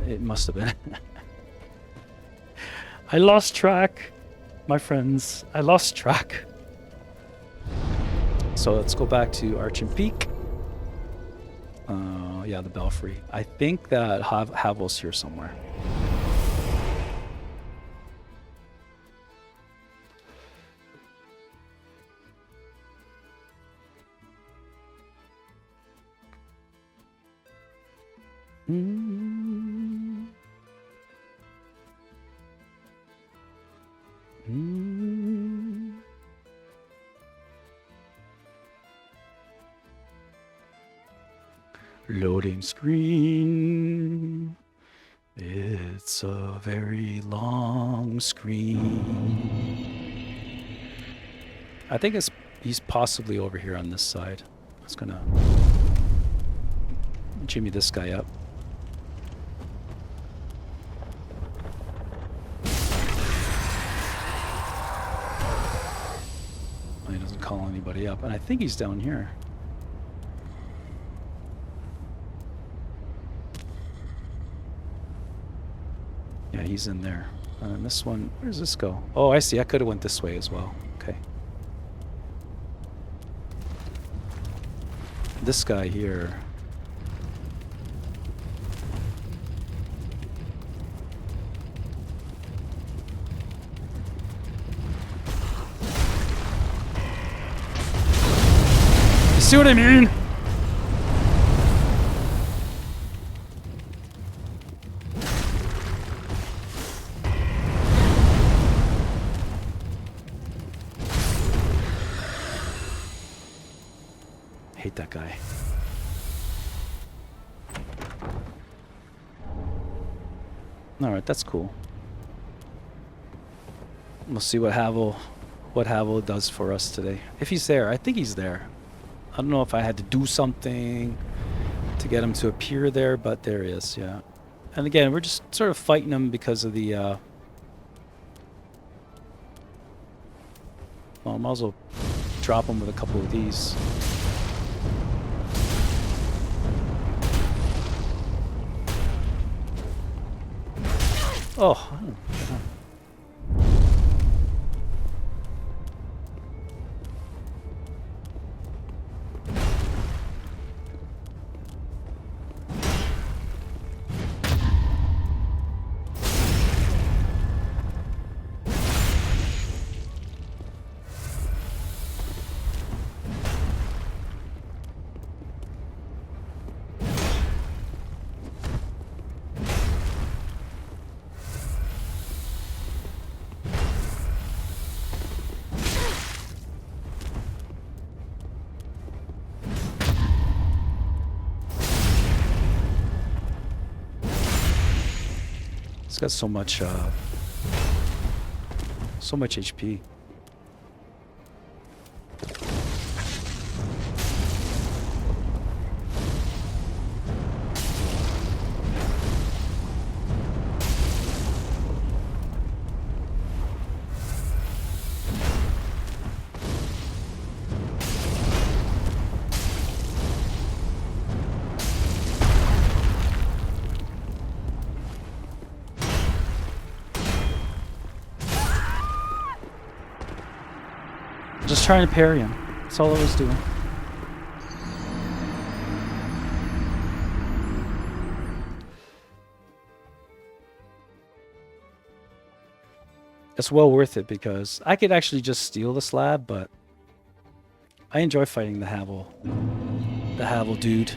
It must have been. I lost track, my friends. I lost track. So let's go back to Arch and Peak. Yeah, the Belfry. I think that Havel's here somewhere. Loading screen. It's a very long screen. I think he's possibly over here on this side. I was gonna jimmy this guy up. He doesn't call anybody up, and I think he's down here. Yeah, he's in there. And this one, where does this go? Oh, I see. I could have went this way as well. Okay. This guy here. see what I mean? Hate that guy. Alright, that's cool. We'll see what Havel does for us today. If he's there. I think he's there. I don't know if I had to do something to get him to appear there, but there he is, yeah. And again, we're just sort of fighting him because of the well, I might as well drop him with a couple of these. Oh, it's got so much HP. Just trying to parry him. That's all I was doing. It's well worth it because I could actually just steal the slab, but I enjoy fighting the Havel dude.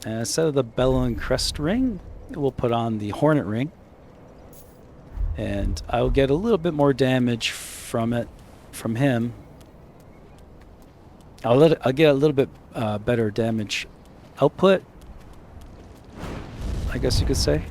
And instead of the Bellowing Crest ring, we'll put on the Hornet ring. And I'll get a little bit more damage from him. I'll get a little bit better damage output, I guess you could say.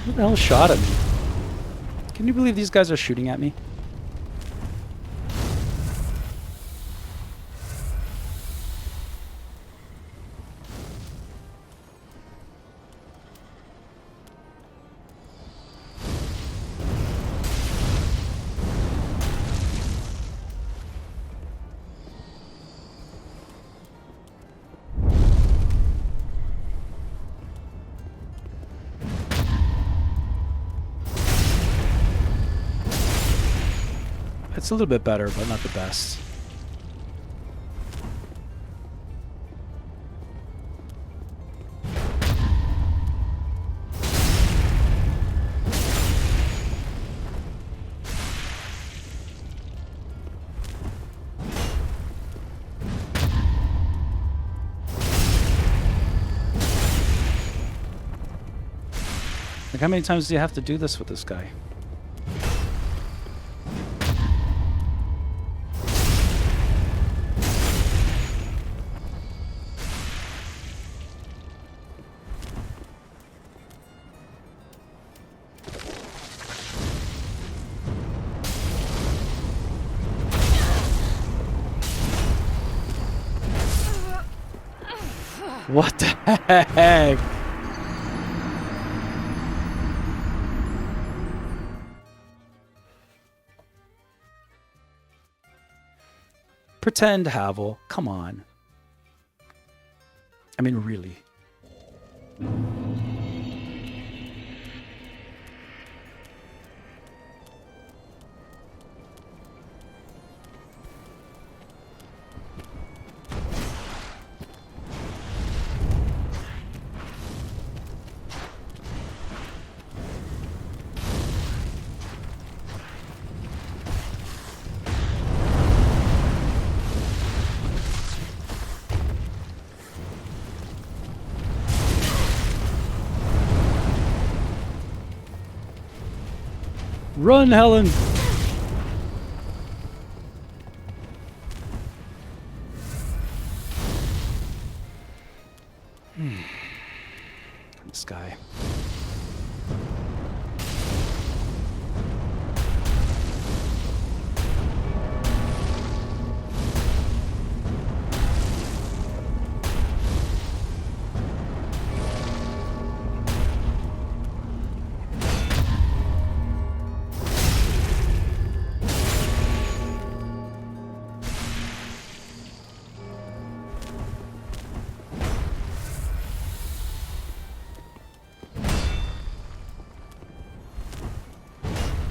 Who the hell shot at me? Can you believe these guys are shooting at me? It's a little bit better, but not the best. Like, how many times do you have to do this with this guy? What the heck? Pretend Havel, come on. I mean, really. Run, Helen! This guy.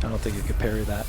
I don't think you could parry that.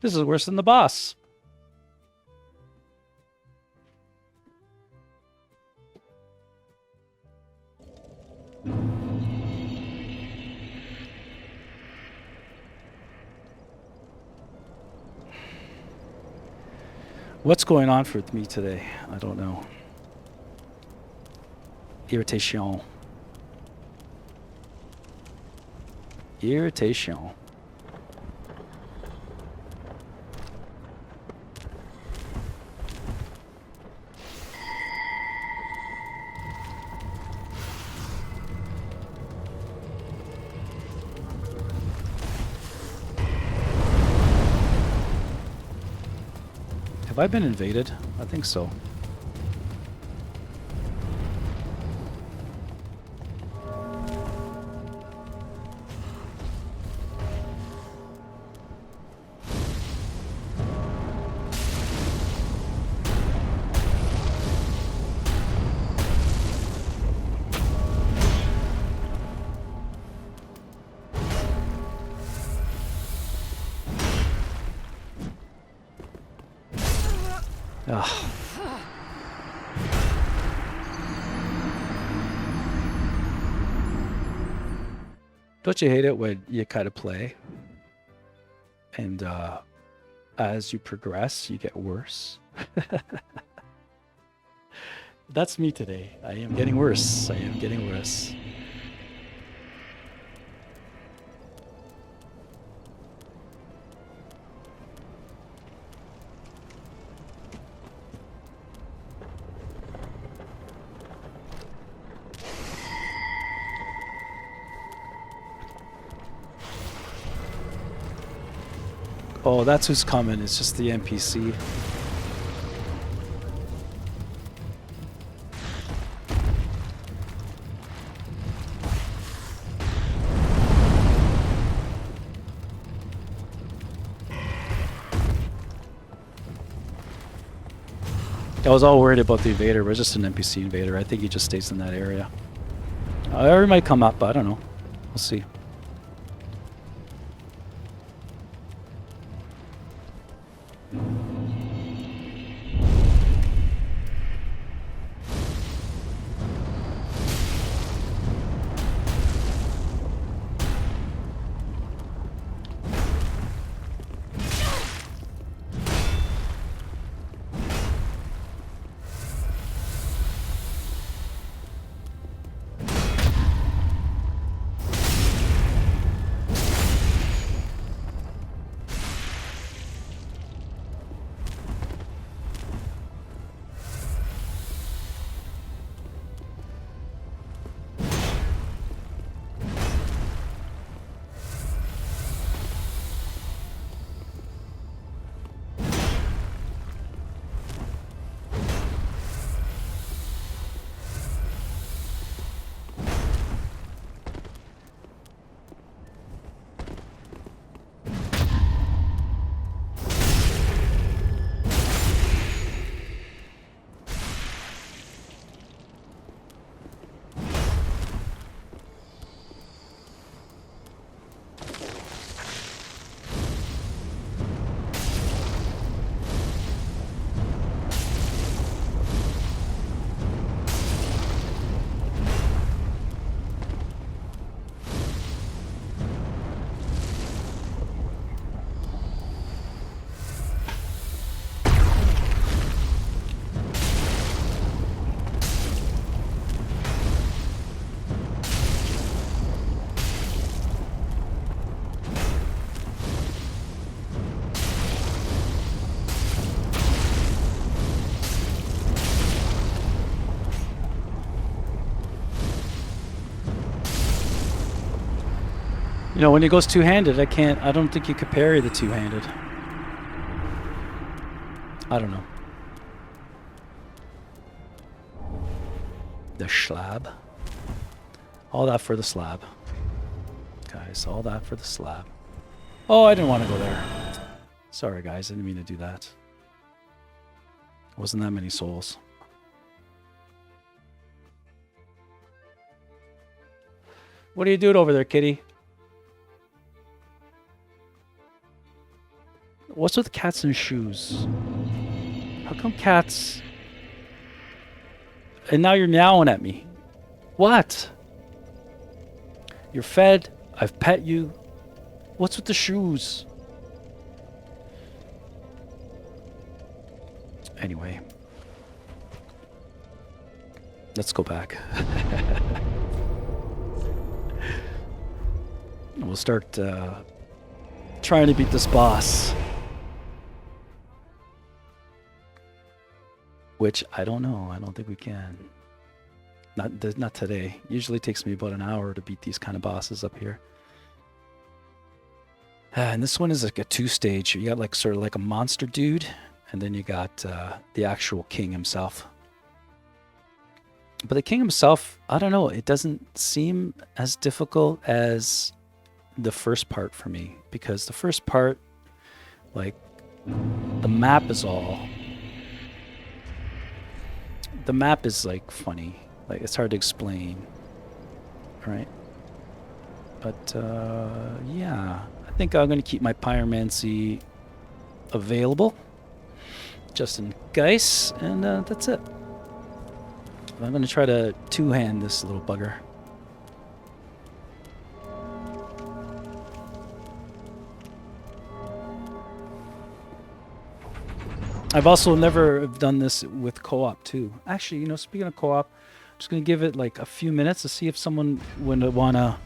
This is worse than the boss. What's going on with me today? I don't know. Irritation. Irritation. Have I been invaded? I think so. Ugh. Don't you hate it when you kind of play and as you progress, you get worse? That's me today. I am getting worse. I am getting worse. Oh, that's who's coming. It's just the NPC. I was all worried about the invader, but it's just an NPC invader. I think he just stays in that area. Or he might come up, I don't know. We'll see. You know, when he goes two-handed, I don't think you could parry the two-handed. I don't know. The slab. All that for the slab. Guys, all that for the slab. Oh, I didn't want to go there. Sorry, guys, I didn't mean to do that. Wasn't that many souls. What are you doing over there, kitty? What's with cats and shoes? How come cats... And now you're meowing at me. What? You're fed. I've pet you. What's with the shoes? Anyway. Let's go back. We'll start trying to beat this boss. Which I don't know. I don't think we can. Not today. Usually takes me about an hour to beat these kind of bosses up here. And this one is like a two-stage. You got like sort of like a monster dude, and then you got the actual king himself. But the king himself, I don't know. It doesn't seem as difficult as the first part for me, because the first part, like, the map is all... The map is like funny, like it's hard to explain, right? But yeah, I think I'm gonna keep my pyromancy available, just in case, and that's it. I'm gonna try to two-hand this little bugger. I've also never done this with co-op too. Actually, you know, speaking of co-op, I'm just gonna give it like a few minutes to see if someone would wanna,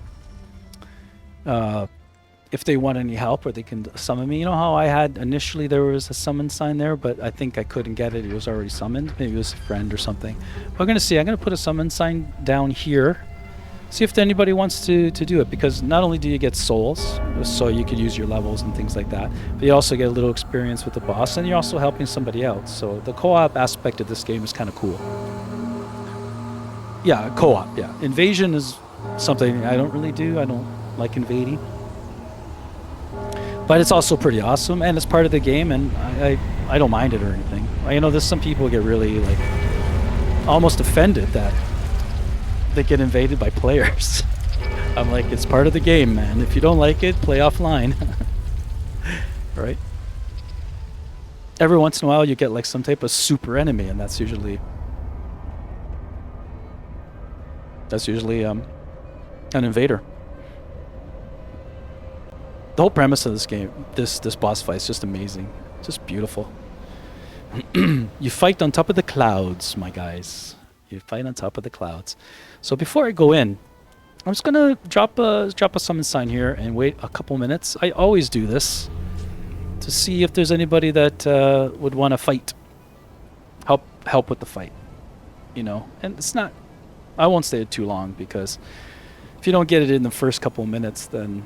if they want any help or they can summon me. You know how I had initially there was a summon sign there, but I think I couldn't get it. It was already summoned. Maybe it was a friend or something. We're gonna see. I'm gonna put a summon sign down here. See if anybody wants to do it, because not only do you get souls, so you could use your levels and things like that, but you also get a little experience with the boss, and you're also helping somebody else. So the co-op aspect of this game is kind of cool. Yeah, co-op, yeah. Invasion is something I don't really do. I don't like invading. But it's also pretty awesome, and it's part of the game, and I don't mind it or anything. There's some people get really like almost offended that they get invaded by players. I'm like, it's part of the game, man. If you don't like it, play offline. Right? Every once in a while you get like some type of super enemy, and that's usually an invader. The whole premise of this game, this boss fight is just amazing. Just beautiful. You fight on top of the clouds, my guys. You fight on top of the clouds. So before I go in, I'm just gonna drop a summon sign here and wait a couple minutes. I always do this to see if there's anybody that would want to fight. Help with the fight. And it's not. I won't stay too long, because if you don't get it in the first couple of minutes, then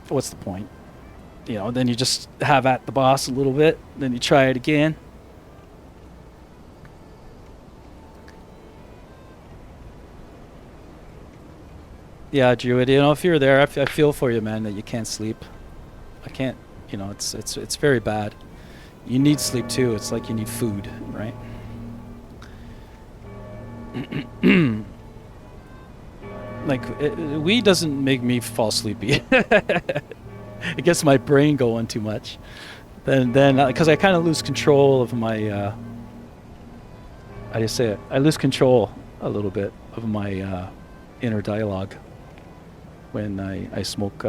what's the point? Then you just have at the boss a little bit, then you try it again. Yeah, Druid, if you're there, I feel for you, man, that you can't sleep. I can't, it's very bad. You need sleep too. It's like you need food, right? Like, weed doesn't make me fall sleepy. It gets my brain going too much. Then, because I kind of lose control of my, how do you say it? I lose control a little bit of my inner dialogue when I smoke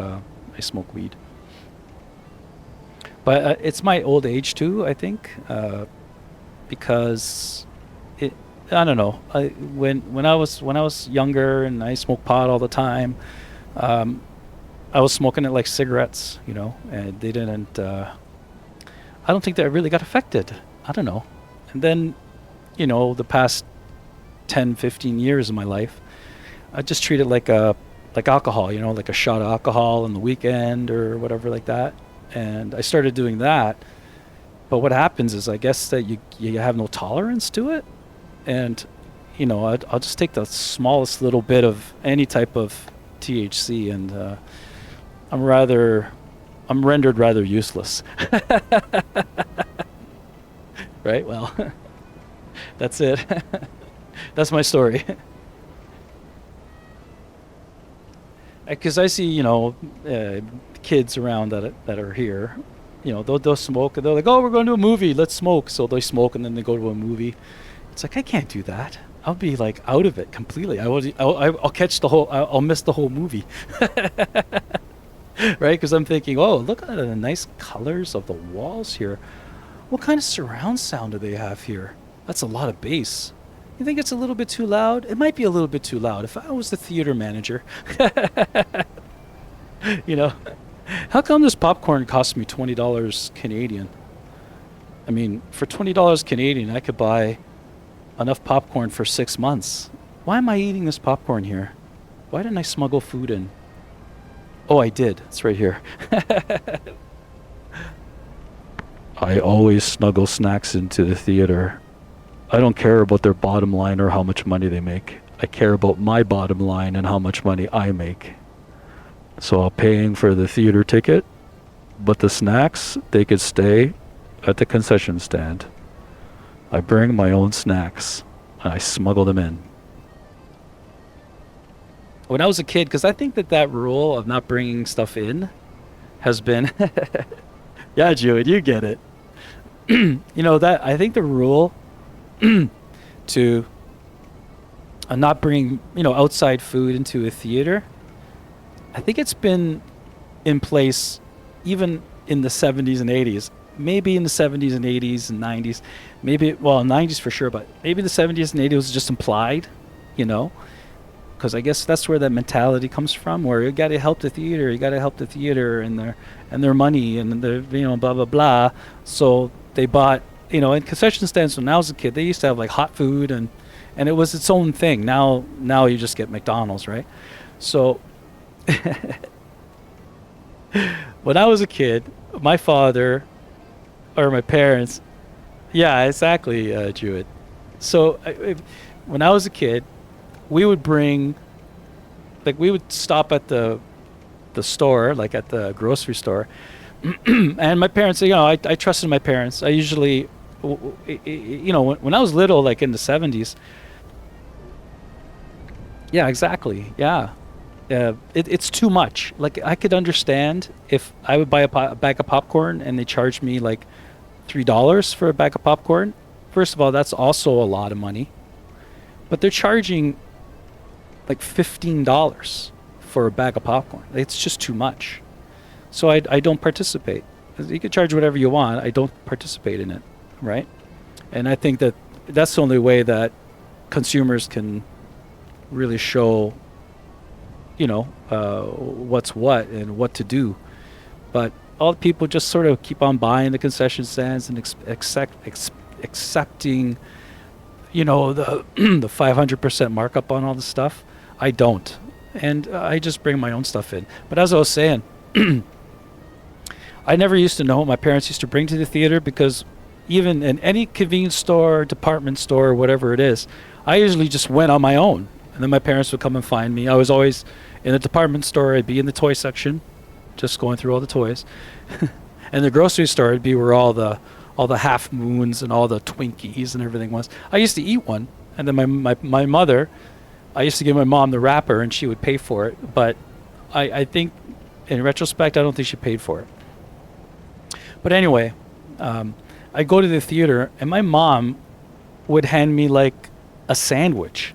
weed. But it's my old age too, I think, because I don't know. When I was younger and I smoked pot all the time, I was smoking it like cigarettes, and they didn't. I don't think that I really got affected. I don't know. And then, the past 10, 15 years of my life, I just treat it like alcohol, like a shot of alcohol on the weekend or whatever like that. And I started doing that. But what happens is, I guess that you have no tolerance to it. And, I'll just take the smallest little bit of any type of THC, and I'm rendered rather useless. Right? Well, that's it. That's my story. Because I see, kids around that are here. They'll smoke, and they're like, "Oh, we're going to a movie. Let's smoke." So they smoke, and then they go to a movie. It's like, I can't do that. I'll be like out of it completely. I'll catch the whole. I'll miss the whole movie. Right? Because I'm thinking, oh, look at the nice colors of the walls here. What kind of surround sound do they have here? That's a lot of bass. You think it's a little bit too loud? It might be a little bit too loud. If I was the theater manager, how come this popcorn cost me $20 Canadian? I mean, for $20 Canadian, I could buy enough popcorn for 6 months. Why am I eating this popcorn here? Why didn't I smuggle food in? Oh, I did. It's right here. I always snuggle snacks into the theater. I don't care about their bottom line or how much money they make. I care about my bottom line and how much money I make. So I'm paying for the theater ticket, but the snacks, they could stay at the concession stand. I bring my own snacks, and I smuggle them in. When I was a kid, because I think that rule of not bringing stuff in has been... Yeah, Jude, you get it. That I think the rule to not bring, outside food into a theater, I think it's been in place even in the 70s and 80s. Maybe in the 70s and 80s and 90s. Maybe, 90s for sure, but maybe the 70s and 80s was just implied, because I guess that's where that mentality comes from, where you got to help the theater, and their money and their, blah, blah, blah. So they bought, in concession stands when I was a kid, they used to have like hot food and it was its own thing. Now you just get McDonald's, right? So when I was a kid, my father or my parents, yeah, exactly, Jewett. So when I was a kid, we would stop at the store, like at the grocery store, And my parents, I trusted my parents. I usually, when I was little, like in the 70s. Yeah, exactly. Yeah. It's too much. Like, I could understand if I would buy a bag of popcorn and they charged me like $3 for a bag of popcorn. First of all, that's also a lot of money. But they're charging like $15 for a bag of popcorn. It's just too much. So I don't participate. You can charge whatever you want. I don't participate in it, right? And I think that that's the only way that consumers can really show, what's what and what to do. But all the people just sort of keep on buying the concession stands and accepting, the the 500% markup on all the stuff. I don't, and I just bring my own stuff in. But as I was saying, I never used to know what my parents used to bring to the theater, because even in any convenience store, department store, whatever it is, I usually just went on my own. And then my parents would come and find me. I was always in the department store. I'd be in the toy section, just going through all the toys. And the grocery store would be where all the Half Moons and all the Twinkies and everything was. I used to eat one, and then my mother, I used to give my mom the wrapper, and she would pay for it. But I think, in retrospect, I don't think she paid for it. But anyway, I go to the theater, and my mom would hand me like a sandwich.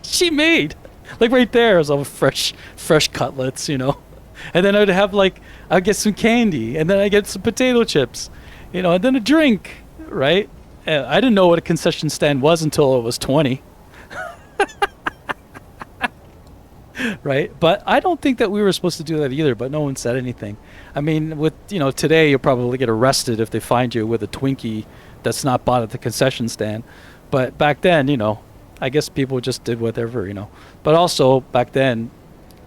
She made, like, right there was all fresh cutlets, and then I'd get some candy, and then I get some potato chips, and then a drink, right? I didn't know what a concession stand was until I was 20. Right? But I don't think that we were supposed to do that either, but no one said anything. I mean, with, today you'll probably get arrested if they find you with a Twinkie that's not bought at the concession stand. But back then, I guess people just did whatever, But also, back then,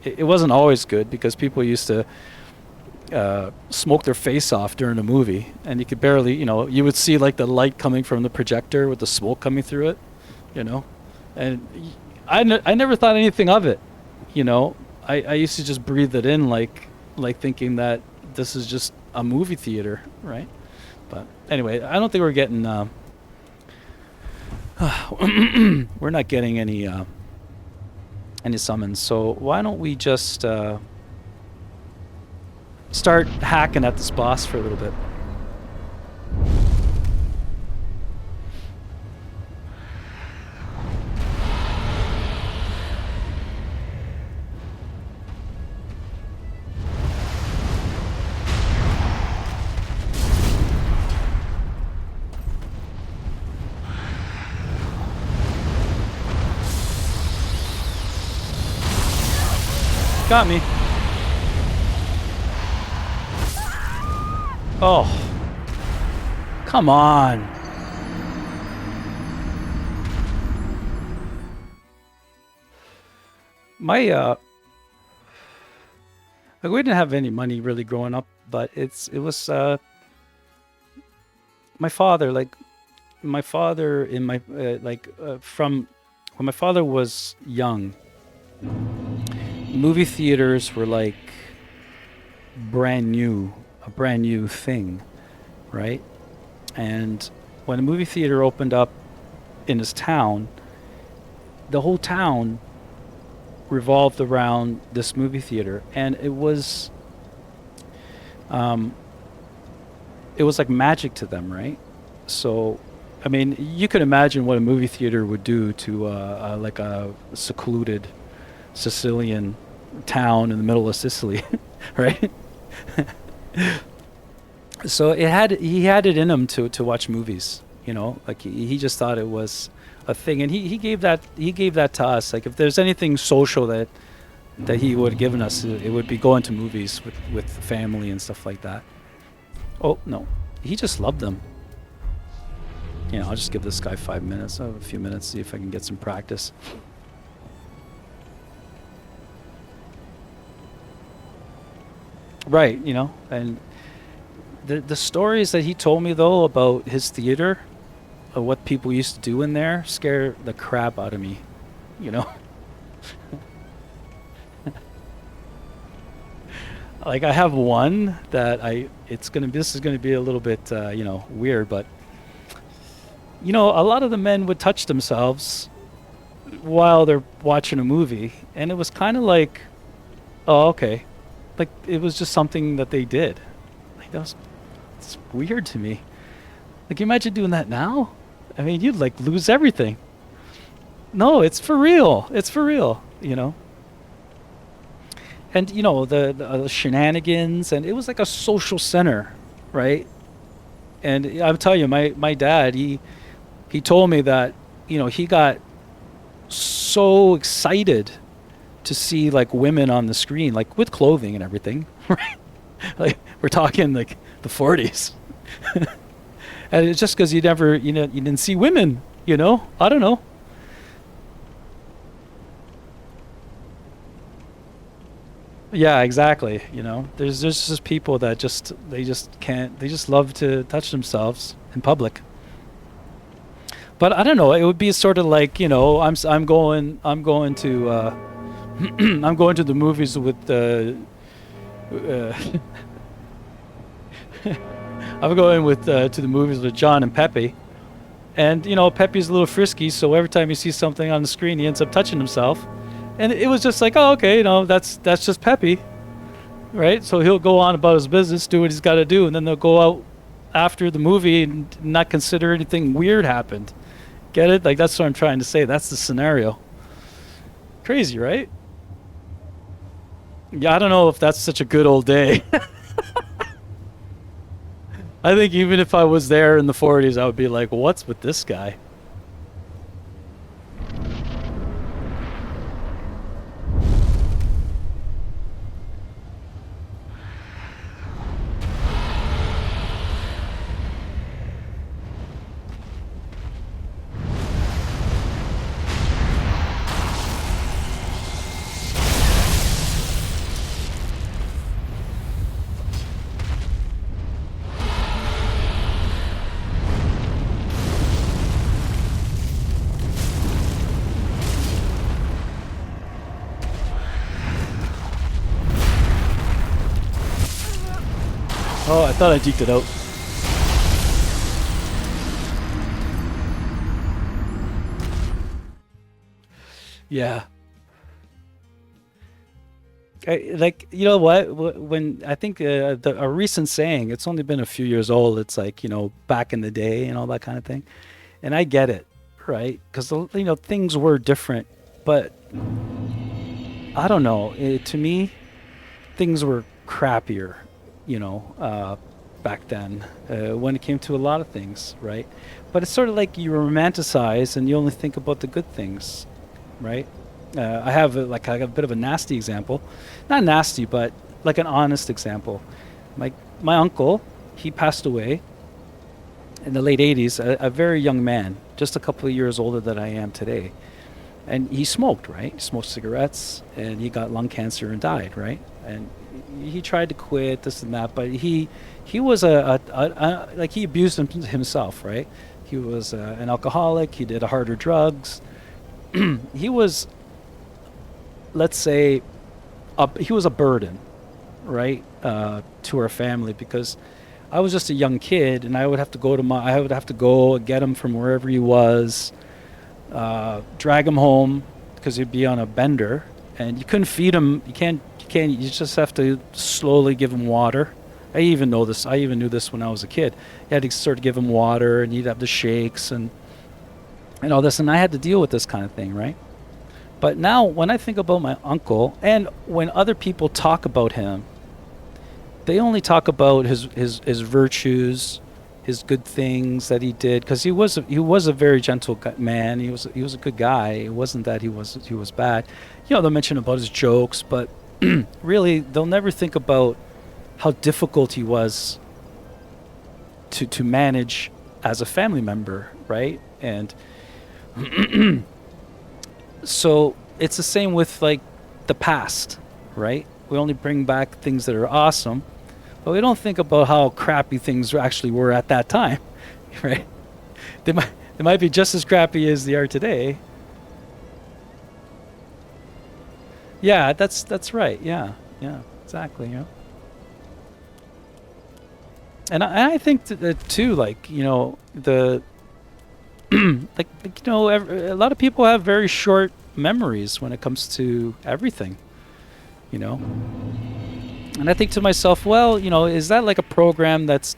it wasn't always good, because people used to smoke their face off during a movie, and you could barely, you would see like the light coming from the projector with the smoke coming through it, And I never thought anything of it, I used to just breathe it in, like thinking that this is just a movie theater, right? But anyway, I don't think we're getting... we're not getting any summons, so why don't we just start hacking at this boss for a little bit. Got me. Oh. Come on. Like, we didn't have any money really growing up, but it was my father, from when my father was young, movie theaters were like a brand new thing, right? And when a movie theater opened up in his town, the whole town revolved around this movie theater, and it was like magic to them, right? So, I mean, you can imagine what a movie theater would do to like a secluded Sicilian town in the middle of Sicily, right? So he had it in him to watch movies, like he just thought it was a thing, and he gave that to us. Like, if there's anything social that he would have given us, it would be going to movies with the family and stuff like that. Oh no, he just loved them. I'll just give this guy 5 minutes. I have a few minutes, see if I can get some practice. Right, and the stories that he told me, though, about his theater, of what people used to do in there, scare the crap out of me, like I have one that this is gonna be a little bit weird, but a lot of the men would touch themselves while they're watching a movie, and it was kind of like, oh, okay, like it was just something that they did. Like it's weird to me. Like, imagine doing that now. I mean, you'd like lose everything. No, it's for real. It's for real. And the shenanigans, and it was like a social center, right? And I'm telling you, my dad, he told me that he got so excited to see like women on the screen, like with clothing and everything, right? Like we're talking like the 40s, and it's just because you didn't see women, I don't know. Yeah, exactly. There's just people that they just can't. They just love to touch themselves in public. But I don't know. It would be sort of like I'm going to I'm going to the movies with I'm going to the movies with John and Pepe, and Pepe's a little frisky, so every time he sees something on the screen, he ends up touching himself. And it was just like, oh, okay, that's just Pepe, right? So he'll go on about his business, do what he's got to do, and then they'll go out after the movie and not consider anything weird happened. Get it? Like, that's what I'm trying to say. That's the scenario. Crazy, right? Yeah, I don't know if that's such a good old day. I think even if I was there in the 40s, I would be like, what's with this guy? Oh, I thought I deked it out. Yeah. Like, you know what? When I think a recent saying, it's only been a few years old. It's like, back in the day and all that kind of thing. And I get it, right? Because, things were different. But I don't know. To me, things were crappier, back then when it came to a lot of things, right? But it's sort of like you romanticize and you only think about the good things, right? I have a bit of a nasty example, not nasty, but like an honest example. My uncle, he passed away in the late 80s, a very young man, just a couple of years older than I am today. And he smoked, right? He smoked cigarettes, and he got lung cancer and died, right? And he tried to quit this and that, but he was like he abused himself, right? He was an alcoholic. He did harder drugs. He was, let's say, he was a burden, right, to our family, because I was just a young kid, and I would have to go get him from wherever he was, drag him home because he'd be on a bender, and you couldn't feed him. You just have to slowly give him water. I even knew this when I was a kid. You had to sort of give him water, and he'd have the shakes and all this, and I had to deal with this kind of thing, right? But now when I think about my uncle, and when other people talk about him, they only talk about his virtues, his good things that he did, because he was a very gentle man. He was a good guy. It wasn't that he was bad. They'll mention about his jokes, but really they'll never think about how difficult he was to manage as a family member, right? And so it's the same with like the past, right? We only bring back things that are awesome, but we don't think about how crappy things actually were at that time, right? They might be just as crappy as they are today. Yeah, that's right. Yeah, exactly. And I think that too, like, you know, the like, you know, a lot of people have very short memories when it comes to everything, you know. And I think to myself, well, you know, is that like a program that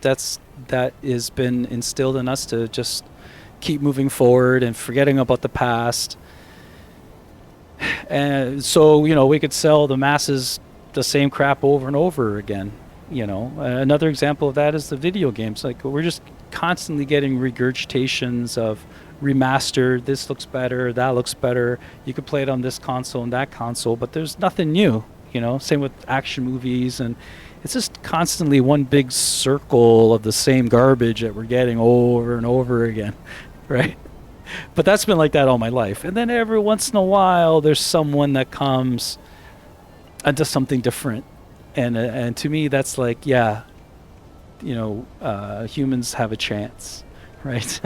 has been instilled in us to just keep moving forward and forgetting about the past? And so, you know, we could sell the masses the same crap over and over again. You know, another example of that is the video games. Like, we're just constantly getting regurgitations of remastered. This looks better. That looks better. You could play it on this console and that console, but there's nothing new. You know, same with action movies, and it's just constantly one big circle of the same garbage that we're getting over and over again, right? But that's been like that all my life. And then every once in a while, there's someone that comes and does something different. And to me, that's like, yeah, you know, humans have a chance, right?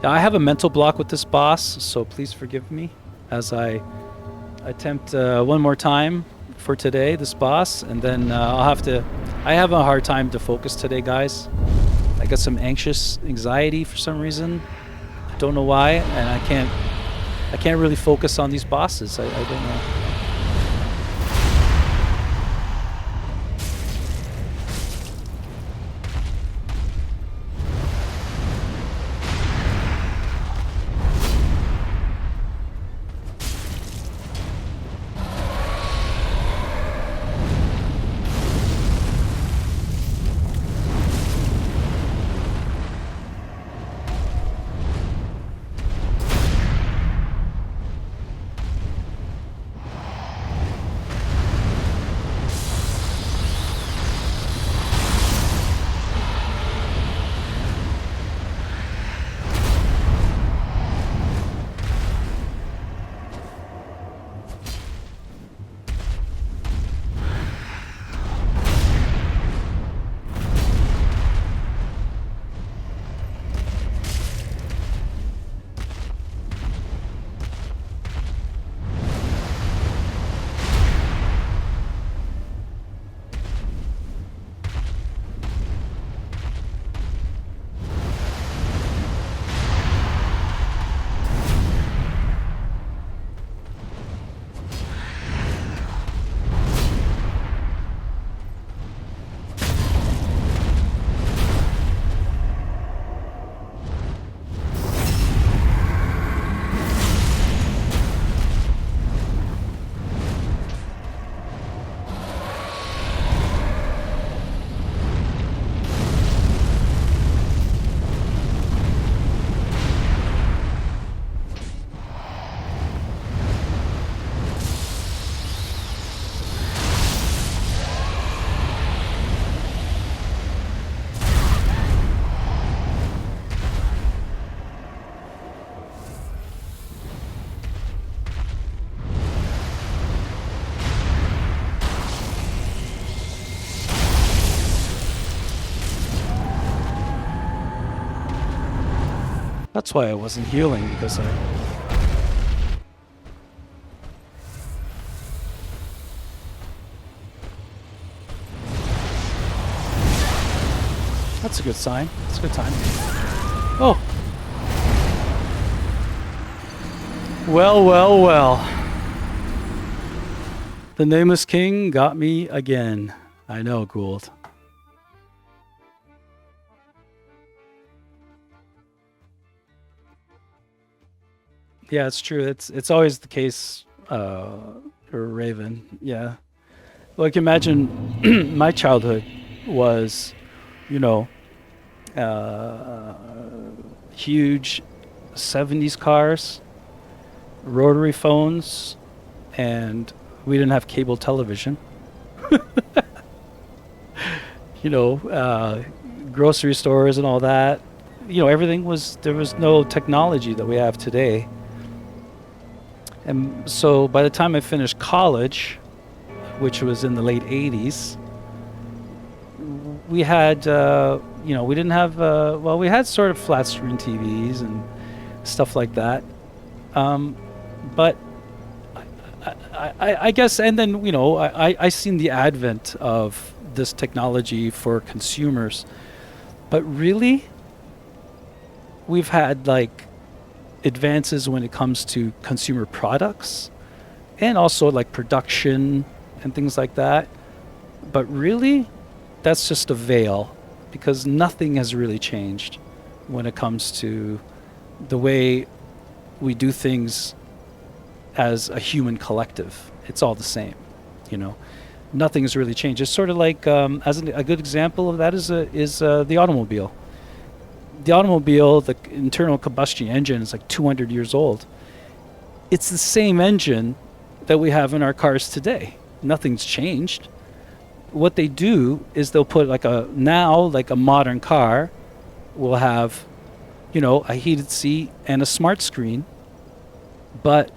Yeah, I have a mental block with this boss, so please forgive me as I attempt one more time for today, this boss, and then I have a hard time to focus today, guys. I got some anxiety for some reason. I don't know why, and I can't really focus on these bosses. I don't know. That's why I wasn't healing, because that's a good sign. That's a good time. Oh. Well, well, well. The Nameless King got me again. I know, Gould. Yeah, it's true. It's always the case, Raven. Yeah. Like, imagine my childhood was, you know, uh, huge 70s cars, rotary phones, and we didn't have cable television. You know, grocery stores and all that. You know, there was no technology that we have today. And so by the time I finished college, which was in the late 80s, we had, you know, we didn't have, well, we had sort of flat screen TVs and stuff like that. But I guess, and then, I seen the advent of this technology for consumers, but really, we've had like advances when it comes to consumer products and also like production and things like that. But really, that's just a veil, because nothing has really changed when it comes to the way we do things as a human collective. It's all the same, you know. Nothing has really changed. It's sort of like, a good example of that is the automobile. The automobile, the internal combustion engine, is like 200 years old. It's the same engine that we have in our cars today. Nothing's changed. What they do is they'll put like a modern car will have, a heated seat and a smart screen, but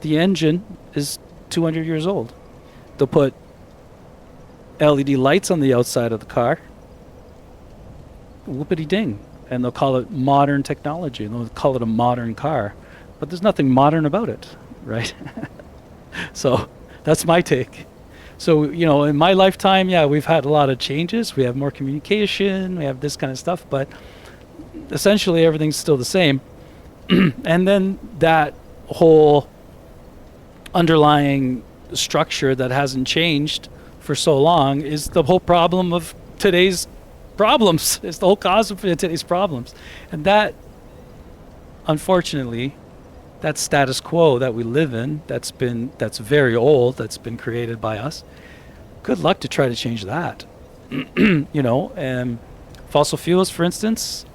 the engine is 200 years old. They'll put LED lights on the outside of the car, whoopity ding, and they'll call it modern technology, and they'll call it a modern car, but there's nothing modern about it, right? So that's my take. So, in my lifetime, yeah, we've had a lot of changes. We have more communication, we have this kind of stuff, but essentially everything's still the same. And then that whole underlying structure that hasn't changed for so long is the whole problem of today's problems. It's the whole cause of today's problems. And that, unfortunately, that status quo that we live in, that's very old, that's been created by us. Good luck to try to change that. And fossil fuels, for instance,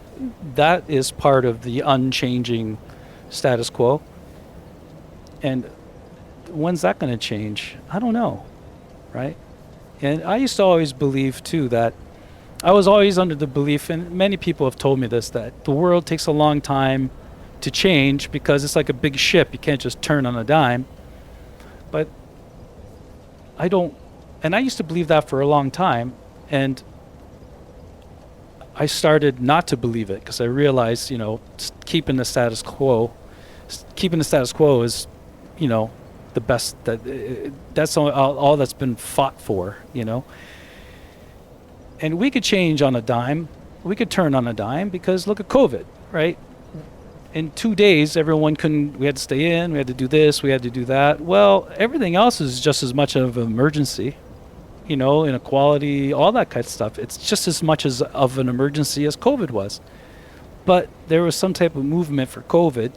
that is part of the unchanging status quo. And when's that going to change? I don't know, right? And I used to always believe, too, that I was always under the belief, and many people have told me this, that the world takes a long time to change because it's like a big ship. You can't just turn on a dime. But I don't, and I used to believe that for a long time, and I started not to believe it because I realized, keeping the status quo is, the best, that's all that's been fought for, And we could change on a dime. We could turn on a dime because look at COVID, right? In 2 days, we had to stay in, we had to do this, we had to do that. Well, everything else is just as much of an emergency, inequality, all that kind of stuff. It's just as much of an emergency as COVID was. But there was some type of movement for COVID,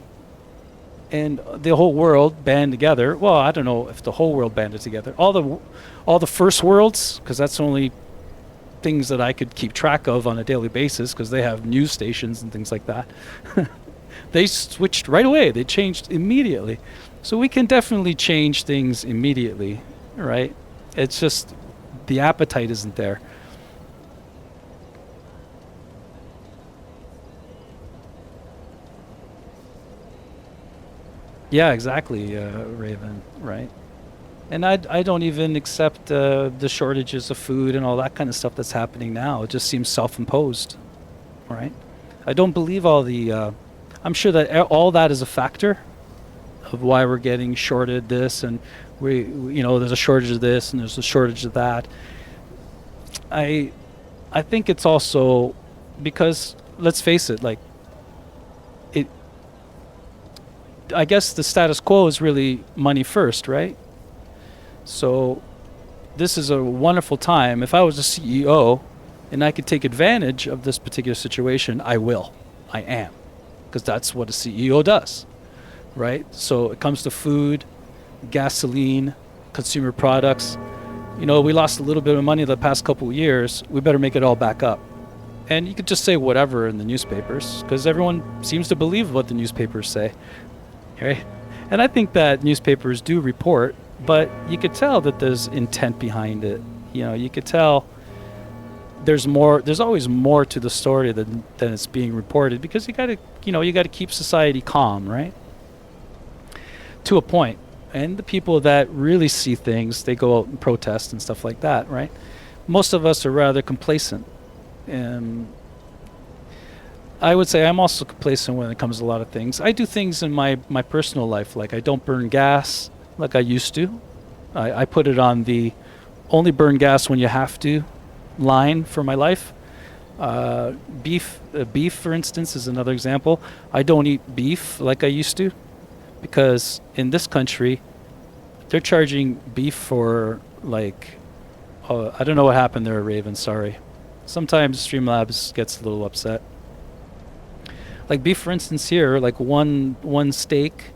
and the whole world band together. Well, I don't know if the whole world banded together. All the first worlds, because that's the only things that I could keep track of on a daily basis, because they have news stations and things like that. They switched right away. They changed immediately. So we can definitely change things immediately, right? It's just the appetite isn't there. Yeah, exactly, Raven, right? And I don't even accept the shortages of food and all that kind of stuff that's happening now. It just seems self-imposed, right? I don't believe all the... I'm sure that all that is a factor of why we're getting shorted this, and there's a shortage of this and there's a shortage of that. I think it's also because, let's face it, like I guess the status quo is really money first, right? So this is a wonderful time. If I was a CEO and I could take advantage of this particular situation, I will. I am. Because that's what a CEO does, right? So it comes to food, gasoline, consumer products. We lost a little bit of money the past couple of years. We better make it all back up. And you could just say whatever in the newspapers, because everyone seems to believe what the newspapers say, right? And I think that newspapers do report, but you could tell that there's intent behind it. You could tell there's always more to the story than it's being reported, because you got to keep society calm, right? To a point. And the people that really see things, they go out and protest and stuff like that, right? Most of us are rather complacent. And I would say I'm also complacent when it comes to a lot of things. I do things in my personal life, like I don't burn gas, like I used to. I put it on the only burn gas when you have to line for my life. Beef, for instance, is another example. I don't eat beef like I used to because in this country, they're charging beef for like, I don't know what happened there, Raven. Sorry. Sometimes Streamlabs gets a little upset. Like beef, for instance, here, like one steak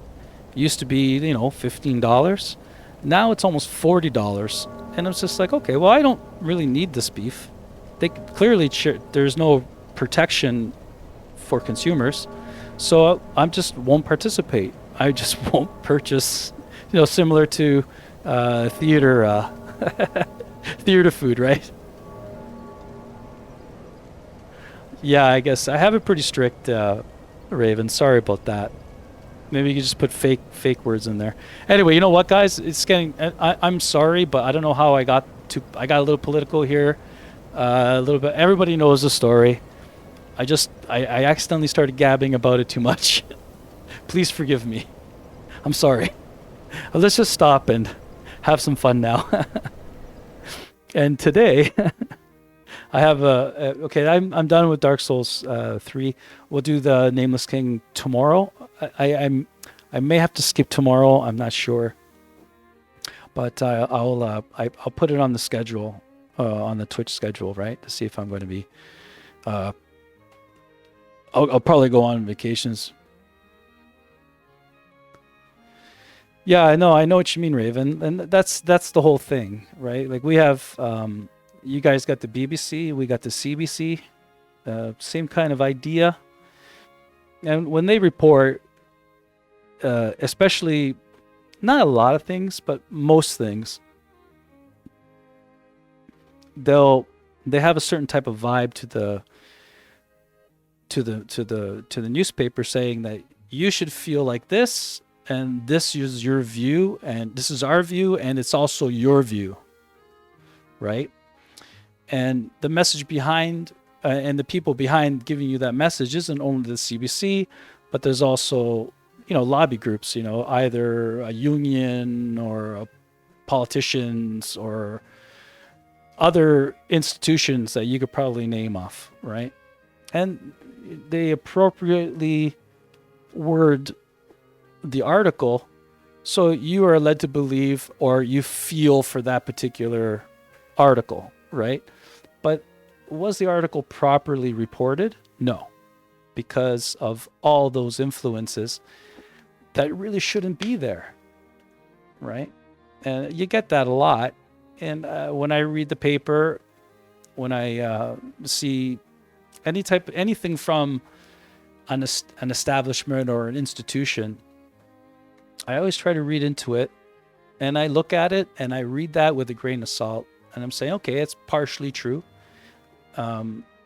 used to be $15. Now it's almost $40, and it's just like, okay, well, I don't really need this beef. They clearly there's no protection for consumers, so I just won't participate. I just won't purchase, similar to theater theater food, right? Yeah, I guess I have it pretty strict, Raven. Sorry about that. Maybe you could just put fake words in there. Anyway, you know what, guys? It's getting. I'm sorry, but I don't know how I got a little political here. A little bit. Everybody knows the story. I accidentally started gabbing about it too much. Please forgive me. I'm sorry. Let's just stop and have some fun now. And today, I have okay. I'm done with Dark Souls 3. We'll do the Nameless King tomorrow. I may have to skip tomorrow. I'm not sure, but I'll put it on the schedule, on the Twitch schedule, right, to see if I'm going to be. I'll probably go on vacations. Yeah, I know what you mean, Raven, and that's the whole thing, right? Like we have, you guys got the BBC, we got the CBC, same kind of idea, and when they report. Especially not a lot of things, but most things, they have a certain type of vibe to the newspaper saying that you should feel like this, and this is your view, and this is our view, and it's also your view, right? And the message behind and the people behind giving you that message isn't only the CBC, but there's also lobby groups, either a union or politicians or other institutions that you could probably name off, right? And they appropriately word the article so you are led to believe or you feel for that particular article, right? But was the article properly reported? No, because of all those influences that really shouldn't be there, right? And you get that a lot. And when I read the paper, when I see anything from an establishment or an institution, I always try to read into it, and I look at it and I read that with a grain of salt, and I'm saying, okay, it's partially true.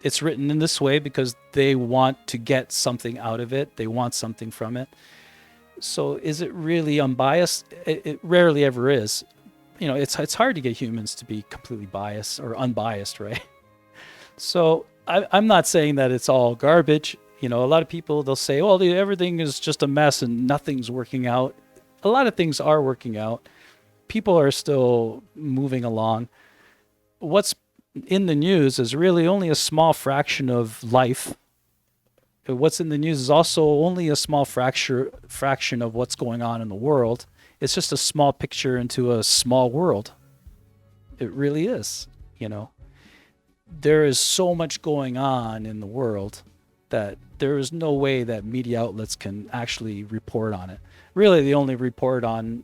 It's written in this way because they want to get something out of it. They want something from it. So is it really unbiased? It rarely ever is. It's hard to get humans to be completely biased or unbiased, right? So I'm not saying that it's all garbage. A lot of people, they'll say, well, everything is just a mess and nothing's working out. A lot of things are working out. People are still moving along. What's in the news is really only a small fraction of life. What's in the news is also only a small fraction of what's going on in the world. It's just a small picture into a small world. It really is, There is so much going on in the world that there is no way that media outlets can actually report on it. Really, they only report on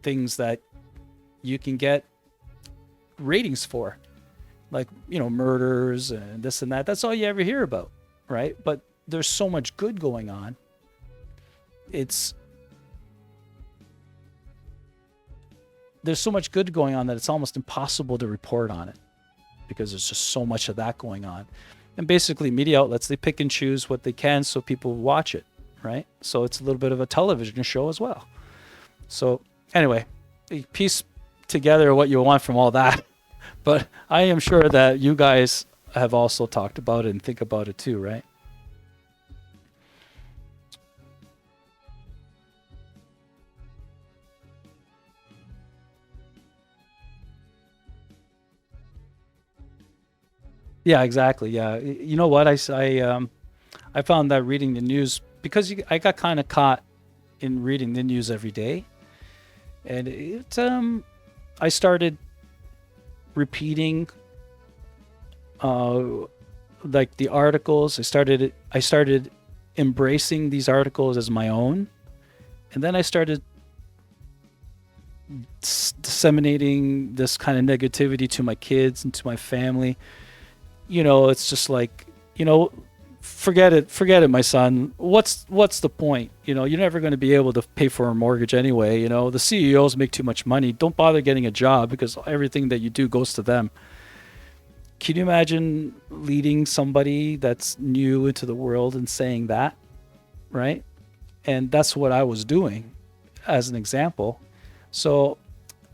things that you can get ratings for, like, murders and this and that. That's all you ever hear about, right? But there's so much good going on. There's so much good going on that it's almost impossible to report on it because there's just so much of that going on. And basically media outlets, they pick and choose what they can so people watch it, right? So it's a little bit of a television show as well. So anyway, piece together what you want from all that. But I am sure that you guys have also talked about it and think about it too, right? Yeah, exactly. Yeah. You know what? I found that reading the news, because I got kind of caught in reading the news every day. And I started repeating, uh, like the articles. I started embracing these articles as my own. And then I started disseminating this kind of negativity to my kids and to my family. It's just like, forget it, my son. What's the point? You're never going to be able to pay for a mortgage anyway. The CEOs make too much money. Don't bother getting a job, because everything that you do goes to them. Can you imagine leading somebody that's new into the world and saying that, right? And that's what I was doing as an example. So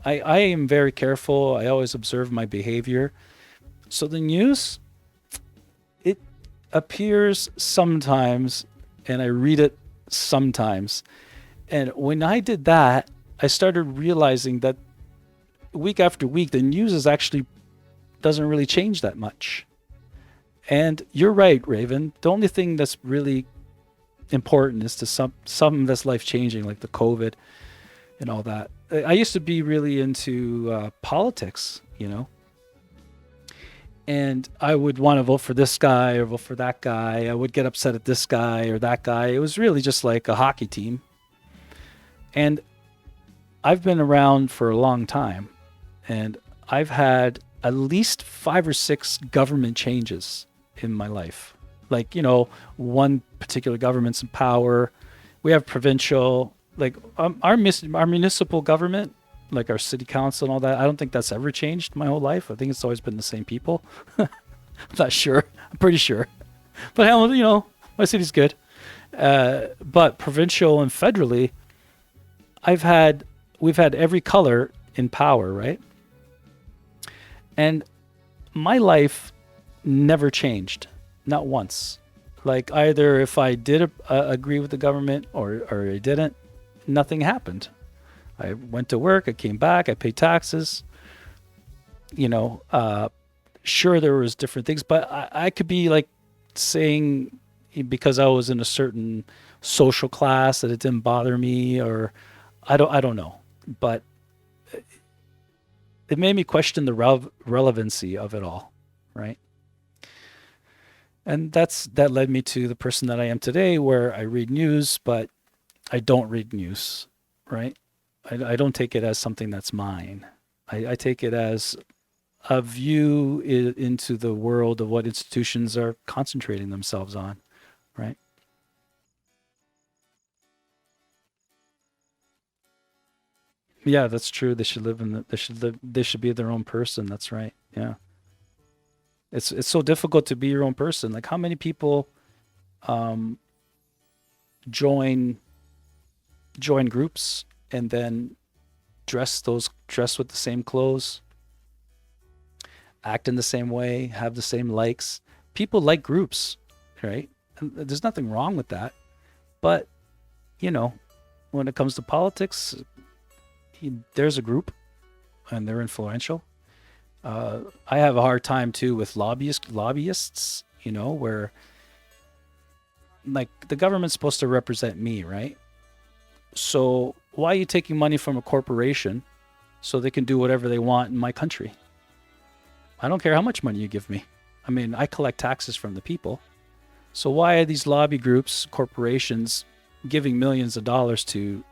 I am very careful. I always observe my behavior. So the news, it appears sometimes, and I read it sometimes. And when I did that, I started realizing that week after week, the news is actually doesn't really change that much. And you're right, Raven. The only thing that's really important is to something that's life changing, like the COVID and all that. I used to be really into politics, and I would want to vote for this guy or vote for that guy. I would get upset at this guy or that guy. It was really just like a hockey team. And I've been around for a long time, and I've had at least 5 or 6 government changes in my life. Like, one particular government's in power. We have provincial, like our municipal government, like our city council and all that. I don't think that's ever changed my whole life. I think it's always been the same people. I'm not sure. I'm pretty sure. But hell, my city's good. But provincial and federally, we've had every color in power, right? And my life never changed, not once. Like, either if I did agree with the government or I didn't, nothing happened. I went to work, I came back, I paid taxes. Sure, there was different things, but I could be like saying, because I was in a certain social class, that it didn't bother me, or I don't know. But it made me question the relevancy of it all, right? And that led me to the person that I am today, where I read news, but I don't read news, right? I don't take it as something that's mine. I take it as a view into the world of what institutions are concentrating themselves on, right? Yeah, that's true. They should live in they should be their own person. That's right. Yeah. It's so difficult to be your own person. Like, how many people um join groups and then dress with the same clothes, act in the same way, have the same likes. People like groups, right? And there's nothing wrong with that. But, you know, when it comes to politics, there's a group and they're influential. I have a hard time too with lobbyists, where, like, the government's supposed to represent me, right? So why are you taking money from a corporation so they can do whatever they want in my country? I don't care how much money you give me. I mean, I collect taxes from the people. So why are these lobby groups, corporations, giving millions of dollars to,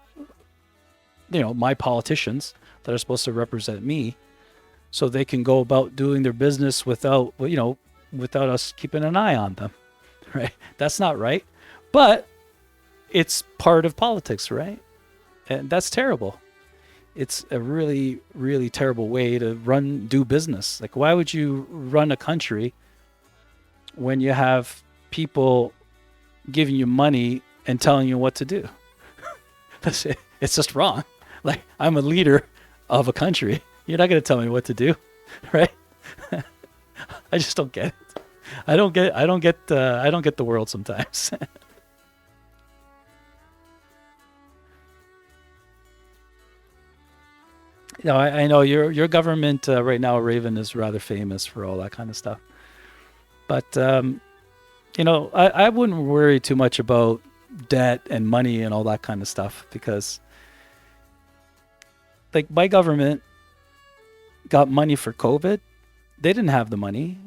my politicians that are supposed to represent me, so they can go about doing their business without us keeping an eye on them, right? That's not right. But it's part of politics, right? And that's terrible. It's a really, really terrible way to do business. Like, why would you run a country when you have people giving you money and telling you what to do? That's it. It's just wrong. Like, I'm a leader of a country. You're not going to tell me what to do, right? I just don't get it. I don't get the world sometimes. I know your government right now, Raven, is rather famous for all that kind of stuff. But I wouldn't worry too much about debt and money and all that kind of stuff, because like my government got money for COVID. They didn't have the money.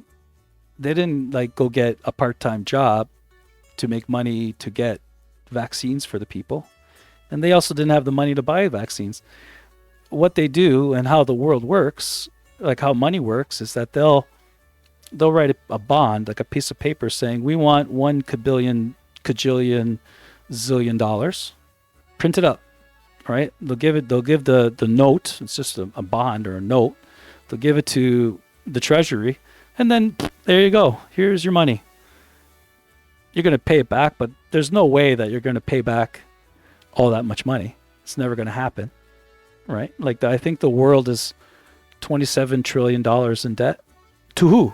They didn't like go get a part-time job to make money to get vaccines for the people. And they also didn't have the money to buy vaccines. What they do and how the world works, like how money works, is that they'll write a bond, like a piece of paper saying, we want 1 kajillion zillion dollars. Print it up, right? They'll give the note. It's just a bond or a note. They'll give it to the treasury, and then there you go. Here's your money. You're going to pay it back, but there's no way that you're going to pay back all that much money. It's never going to happen, right? Like I think the world is $27 trillion in debt. To who?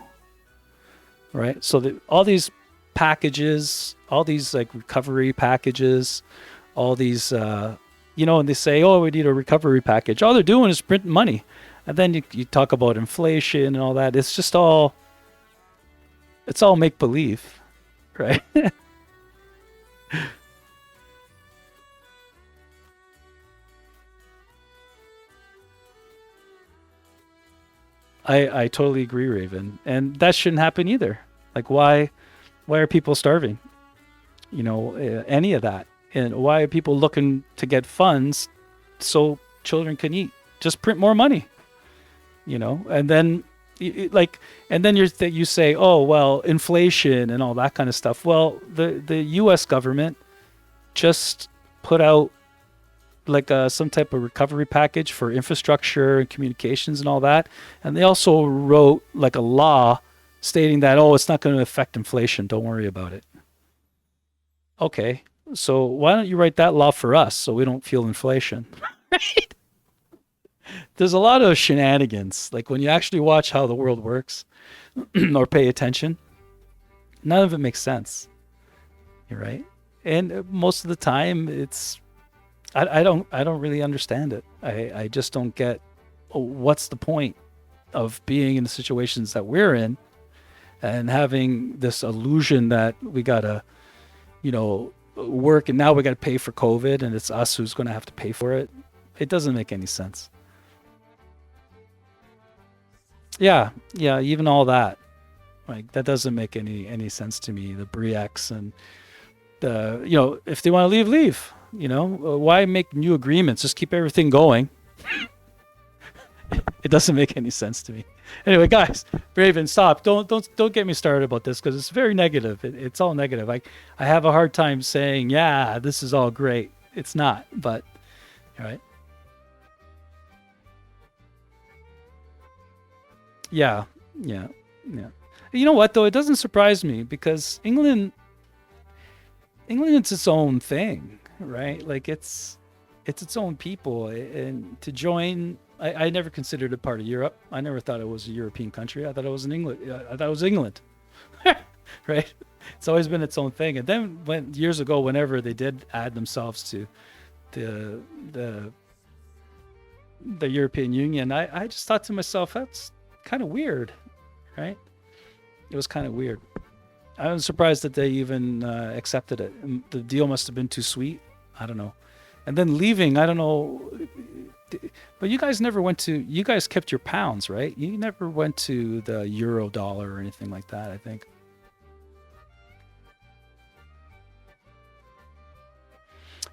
Right? So all these packages, all these like recovery packages, all these, and they say, oh, we need a recovery package. All they're doing is printing money. And then you talk about inflation and all that. It's just all make believe, right? I totally agree, Raven. And that shouldn't happen either. Like why are people starving? Any of that. And why are people looking to get funds so children can eat? Just print more money. And then you say, oh, well, inflation and all that kind of stuff. Well, the US government just put out like some type of recovery package for infrastructure and communications and all that. And they also wrote like a law stating that, oh, it's not going to affect inflation. Don't worry about it. Okay. So why don't you write that law for us so we don't feel inflation? Right? There's a lot of shenanigans. Like when you actually watch how the world works or pay attention, none of it makes sense. You're right. And most of the time I don't really understand it. I just don't get what's the point of being in the situations that we're in and having this illusion that we gotta, work and now we gotta pay for COVID and it's us who's gonna have to pay for it. It doesn't make any sense. Yeah, even all that. Like that doesn't make any sense to me. The BRICS and the if they want to leave. Why make new agreements? Just keep everything going. It doesn't make any sense to me. Anyway, guys, Raven, stop. Don't get me started about this because it's very negative. It's all negative. I have a hard time saying, yeah, this is all great. It's not, but all right. Yeah. You know what though? It doesn't surprise me because England's its own thing, right? Like it's its own people, and to join, I never considered it part of Europe. I never thought it was a European country. I thought it was in England. I thought it was England, right? It's always been its own thing. And then years ago, whenever they did add themselves to the European Union, I just thought to myself, that's kind of weird, right? It was kind of weird. I was surprised that they even accepted it. The deal must have been too sweet. I don't know. And then leaving, I don't know. But you guys you guys kept your pounds, right? You never went to the euro dollar or anything like that, I think.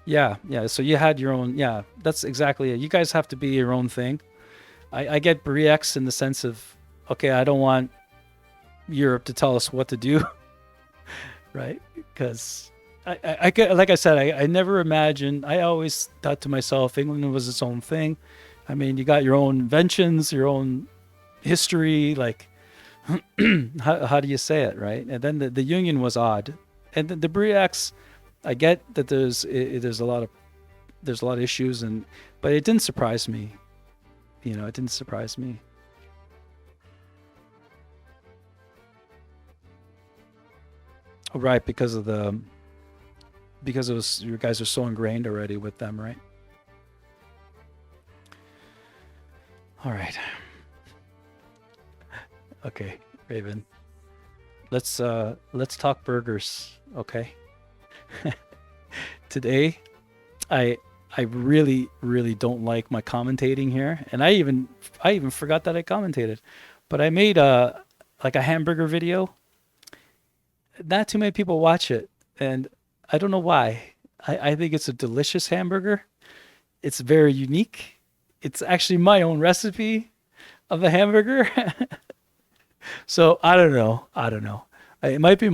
Yeah. So you had your own, yeah, that's exactly it. You guys have to be your own thing. I get BRICS in the sense of, okay, I don't want Europe to tell us what to do, right? Because I get, like I said, I never imagined. I always thought to myself, England was its own thing. I mean, you got your own inventions, your own history. Like, how do you say it, right? And then the union was odd, and the BRICS. I get that there's a lot of issues, but it didn't surprise me. It didn't surprise me. Oh, right, because it was, you guys are so ingrained already with them, right? All right. Okay, Raven. let's talk burgers, okay? Today, I really don't like my commentating here, and I even forgot that I commentated, but I made a hamburger video. Not too many people watch it, and I don't know why. I think it's a delicious hamburger. It's very unique. It's actually my own recipe of a hamburger. So I don't know. It might be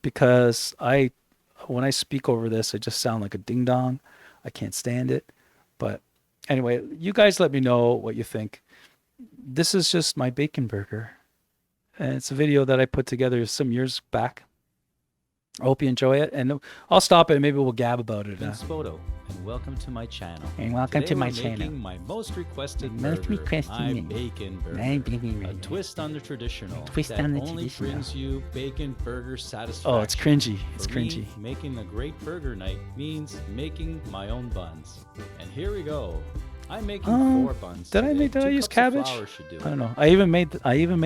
because when I speak over this, I just sound like a ding dong. I can't stand it. But anyway, you guys let me know what you think. This is just my bacon burger. And it's a video that I put together some years back. I hope you enjoy it, and I'll stop it and maybe we'll gab about it. I'm Spoto, and welcome to my channel. And welcome Today to my we're channel. making my most requested Most burger, requested my burger. bacon burger. My bacon A burger. twist on the traditional. Twist that on the only traditional. brings you bacon burger satisfaction. Oh, it's cringy. It's For cringy. me, making a great burger night means making my own buns. And here we go. I'm making 4 buns. Did I today. make? Did I 2 use cups of cabbage? flour should do I don't it. know. I even made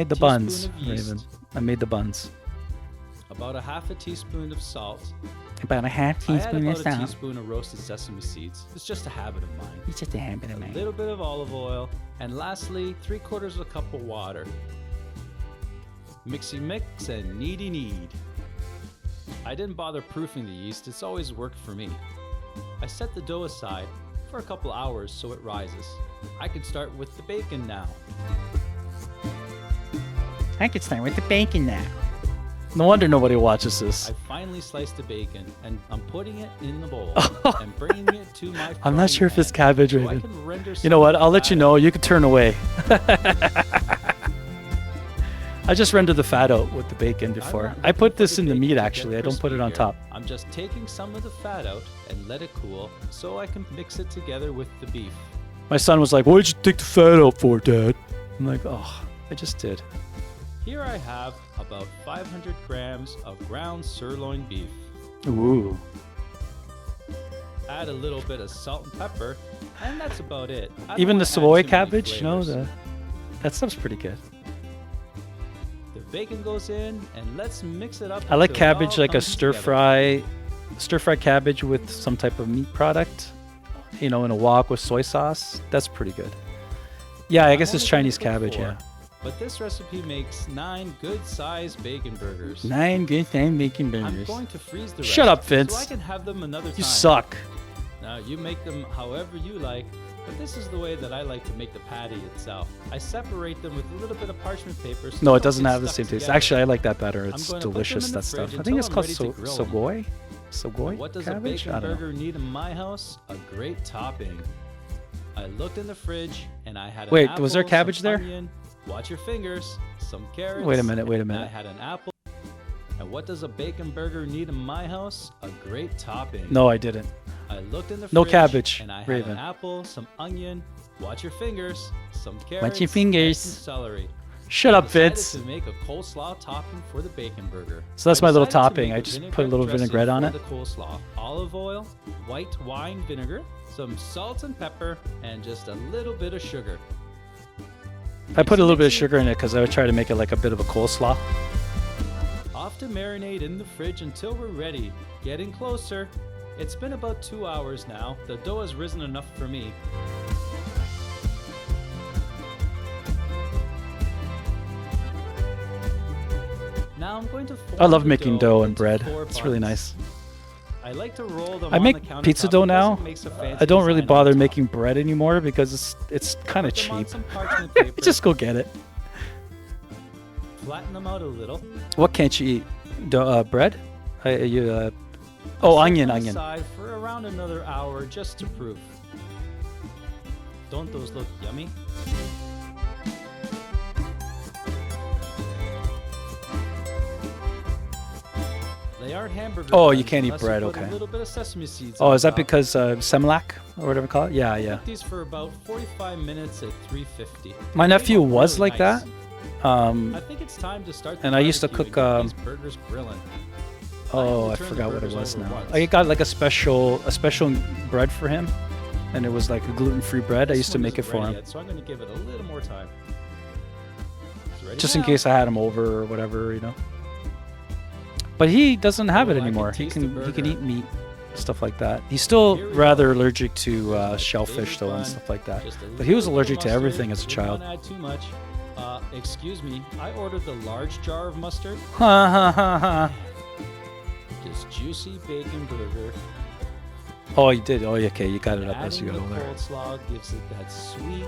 the buns. Teaspoon of yeast. Raven. I made the buns. About a half a teaspoon of salt. About a half I add teaspoon of about a salt. teaspoon of roasted sesame seeds. It's just a habit of mine. It's just a habit of A mine. little bit of olive oil, and lastly, 3/4 of a cup of water. Mixy mix and kneady knead. I didn't bother proofing the yeast, it's always worked for me. I set the dough aside for a couple hours so it rises. I can start with the bacon now. I could start with the bacon now. No wonder nobody watches this. I finally sliced the bacon and I'm putting it in the bowl and bringing it to my I'm not sure if it's frying pan cabbage, so I Raven. can render You know some what? of I'll the let you fat know. out. You can turn away. I just render the fat out with the bacon I'm before. not I looking put for this the in the bacon meat to get actually. I don't put it crispy on here. top. I'm just taking some of the fat out and let it cool so I can mix it together with the beef. My son was like, "What did you take the fat out for, Dad?" I'm like, "Oh, I just did." Here I have about 500 grams of ground sirloin beef. Ooh. Add a little bit of salt and pepper, and that's about it. I don't Even wanna the add Savoy too many cabbage, you know, flavors. that stuff's pretty good. The bacon goes in, and let's mix it up. I like until it cabbage all like a comes stir together. fry cabbage with some type of meat product, you know, in a wok with soy sauce. That's pretty good. Yeah, I I've guess it's only done Chinese it cabbage, before, yeah. But this recipe makes 9 good-sized bacon burgers. 9 good time bacon I'm burgers. going to freeze the Shut rest up, Vince. so I can have them another time. You suck. Now, you make them however you like, but this is the way that I like to make the patty itself. I separate them with a little bit of parchment paper. So No, they it don't doesn't get have the stuck same taste. together. Actually, I like that better. I'm It's going to put them delicious, in the that stuff. fridge I think it's until I'm called ready to grill 'em. Savoy. Savoy What does a cabbage? bacon I don't know. burger need in my house? A great topping. I looked in the fridge and I had an Wait, apple, was there some cabbage there? onion, watch your fingers, some carrots. Wait a minute, wait a and I minute. had an apple. And what does a bacon burger need in my house? A great topping. No, I didn't. I looked in the No fridge cabbage, and I had Raven. an apple, some onion, watch your fingers, some carrots, Watch your and fingers. some celery. Shut I up, decided Vince. to make a coleslaw topping for the bacon burger. So that's I my little decided to topping. make I a just put a vinaigrette little dressing vinaigrette on for it. The coleslaw, olive oil, white wine vinegar, some salt and pepper, and just a little bit of sugar. I put a little bit of Mix it. sugar in it because I would try to make it like a bit of a coleslaw. Off to marinate in the fridge until we're ready. Getting closer. It's been about 2 hours now. The dough has risen enough for me. Now I'm going to I form love the making dough and into bread. 4 It's really buns. nice. I like to roll them I on make the pizza countertop dough because now. it makes a fancy I don't really design on bother top. making bread anymore because it's kind of Put them on cheap. some parchment paper, Just go get it. flatten them out a little. What can't you eat? Bread? Oh, Set onion, them onion. aside for around another hour just to proof. Don't those look yummy? They aren't hamburger Oh, you buns can't eat unless you bread, put okay. A little bit of sesame seeds Oh, on is that top. because Semlac or whatever you call it? Yeah, yeah. Cook these for about 45 minutes at 350. My They nephew look was really like nice. that. I think it's time to start. The and I used to barbecue cook, and get these burgers grilling. Oh, I to turn the forgot what it burgers was over now. once. I got like a special bread for him, and it was like a gluten-free bread. I This used to one make it isn't for ready him. yet, so I'm going to give it a little more time. ready just in now. case I had him over or whatever, you know. But he doesn't have it Oh, I can anymore. He taste the can burger. eat meat, stuff like that. He's still Here we rather go. allergic to shellfish though and fun. stuff like that. Just a But he was little allergic to mustard. everything as a Didn't child. wanna add too much. Excuse me, I ordered the large jar of mustard. Ha ha ha ha. This juicy bacon burger. Oh, you did. Oh, yeah, okay. You got it up as Adding you the got over there. coleslaw gives it that sweet,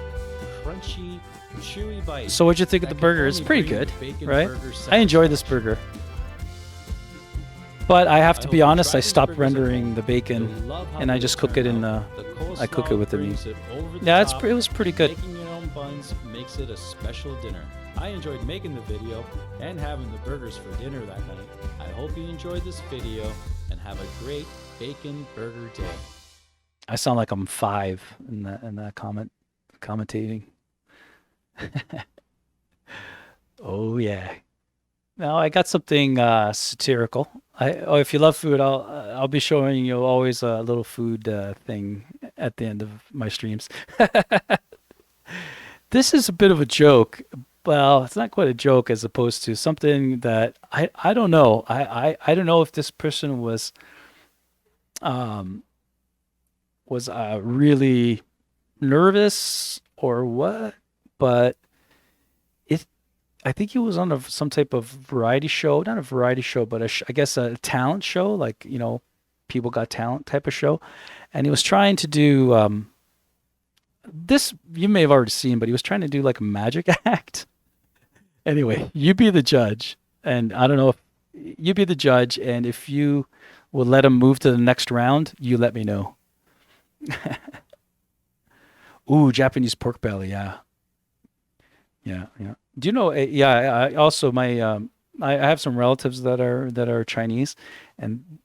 crunchy, chewy bite. So what'd you think of that the can burger? It's only pretty bring good, the bacon right? burger I enjoy this satisfaction. burger. But I have I to hope be you honest, try I these stopped burgers at rendering home. the You'll bacon love how and I they just cook it turn in out. the The I cook it coleslaw with the brings meat. it over the Yeah, top, it was pretty good. Making your own buns makes it a special dinner. I enjoyed making the video and having the burgers for dinner that night. I hope you enjoyed this video and have a great bacon burger day. I sound like I'm 5 in that commentating. Oh yeah. Now I got something satirical. If you love food, I'll be showing you always a little food thing at the end of my streams. This is a bit of a joke. Well, it's not quite a joke as opposed to something that I don't know. I don't know if this person was really nervous or what, but I think he was on some type of variety show, not a variety show, but I guess a talent show, like, you know, People Got Talent type of show. And he was trying to do this, you may have already seen, but he was trying to do like a magic act. Anyway, you be the judge. And I don't know if you be the judge. And if you will let him move to the next round, you let me know. Ooh, Japanese pork belly. Yeah. Yeah. Yeah. Do you know? Yeah. I also I have some relatives that are Chinese, and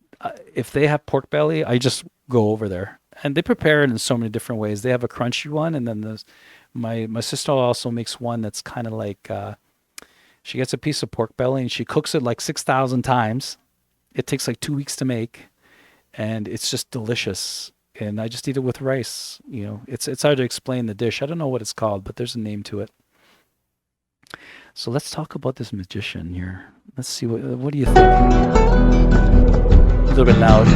if they have pork belly, I just go over there, and they prepare it in so many different ways. They have a crunchy one, and then my sister also makes one that's kind of like she gets a piece of pork belly and she cooks it like 6,000 times. It takes like 2 weeks to make, and it's just delicious. And I just eat it with rice. You know, it's hard to explain the dish. I don't know what it's called, but there's a name to it. So let's talk about this magician here. Let's see what do you think? A little bit loud.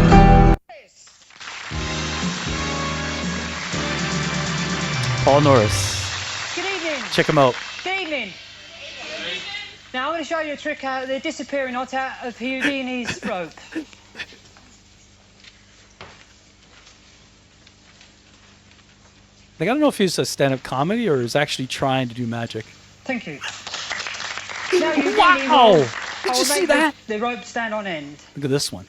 Paul Norris. Good evening. Check him out. Good evening. Now I'm going to show you a trick out of the disappearing knot out of Houdini's rope. Like, I don't know if he's a stand-up comedy or is actually trying to do magic. Thank you. Now Houdini Wow! will- Did I you will see make that? The rope stand on end. Look at this one.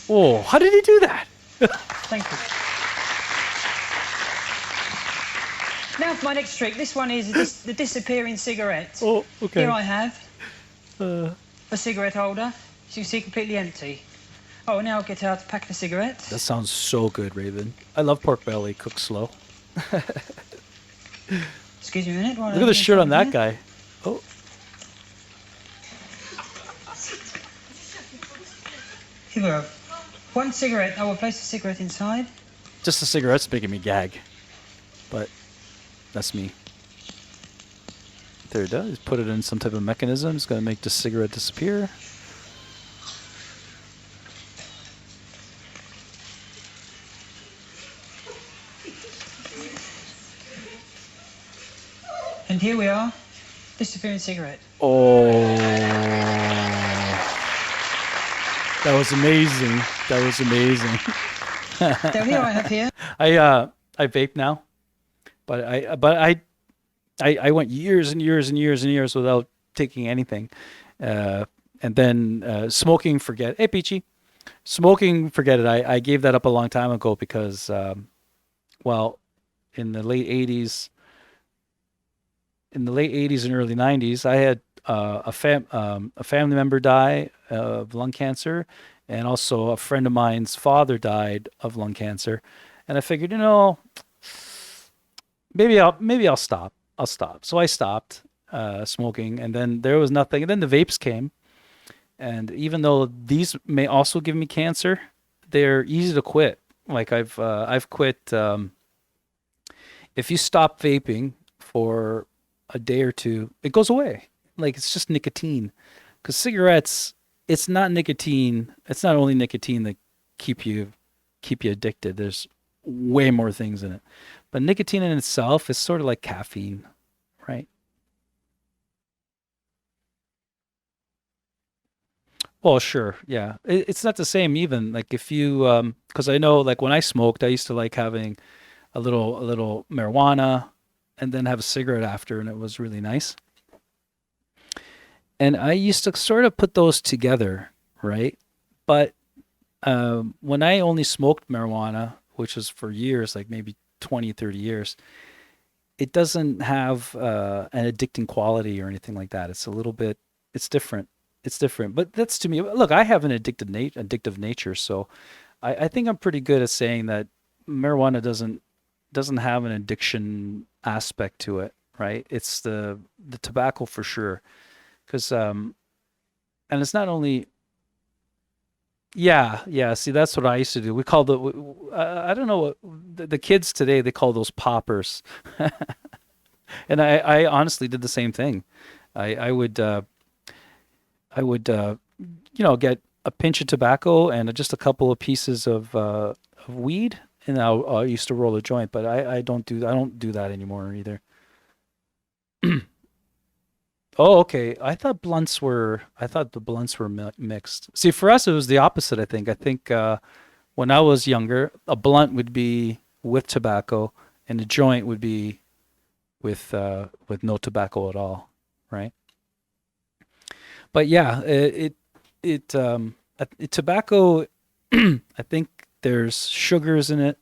Oh, how did he do that? Thank you. Now for my next trick. This one is the disappearing cigarette. Oh, okay. Here I have Uh, a cigarette holder. As you can see, completely empty. Oh, now I'll get out a pack of the cigarettes. that sounds so good, Raven. I love pork belly cooked slow. Excuse me a minute. Look at the shirt on that guy. Oh, Here we go. One cigarette. I will place the cigarette inside. just the cigarette's making me gag. But that's me. There it does. Put it in some type of mechanism. It's going to make the cigarette disappear. And here we are. Disappearing cigarette. Oh, that was amazing. That was amazing. So here I have here. I vape now, but I went years and years and years and years without taking anything, and then smoking, forget. Hey, Peachy, smoking, forget it. I gave that up a long time ago because, well, in the late '80s. In the late '80s and early '90s, I had a family member die of lung cancer, and also a friend of mine's father died of lung cancer, and I figured, you know, maybe I'll stop. I'll stop. So I stopped smoking, and then there was nothing. And then the vapes came, and even though these may also give me cancer, they're easy to quit. Like I've quit. If you stop vaping for a day or two, it goes away. Like it's just nicotine. Because cigarettes, it's not nicotine. It's not only nicotine that keep you addicted. There's way more things in it. But nicotine in itself is sort of like caffeine, right? Well, sure, yeah. It's not the same even. Like if you, because I know, like when I smoked, I used to like having a little marijuana, and then have a cigarette after, and it was really nice. And I used to sort of put those together, right? But when I only smoked marijuana, which was for years, like maybe 20, 30 years, it doesn't have an addicting quality or anything like that. It's a little bit, it's different. It's different. But that's to me, look, I have an addictive nature. So I think I'm pretty good at saying that marijuana doesn't have an addiction aspect to it, right? It's the tobacco for sure. Because, and it's not only, yeah. See, that's what I used to do. We call I don't know what the kids today, they call those poppers. And I honestly did the same thing. I would, get a pinch of tobacco and just a couple of pieces of weed, and I used to roll a joint. But I don't do that anymore either. Oh, okay. I thought the blunts were mixed. See, for us, it was the opposite, I think. I think when I was younger, a blunt would be with tobacco, and a joint would be with no tobacco at all, right? But yeah, tobacco. I think there's sugars in it.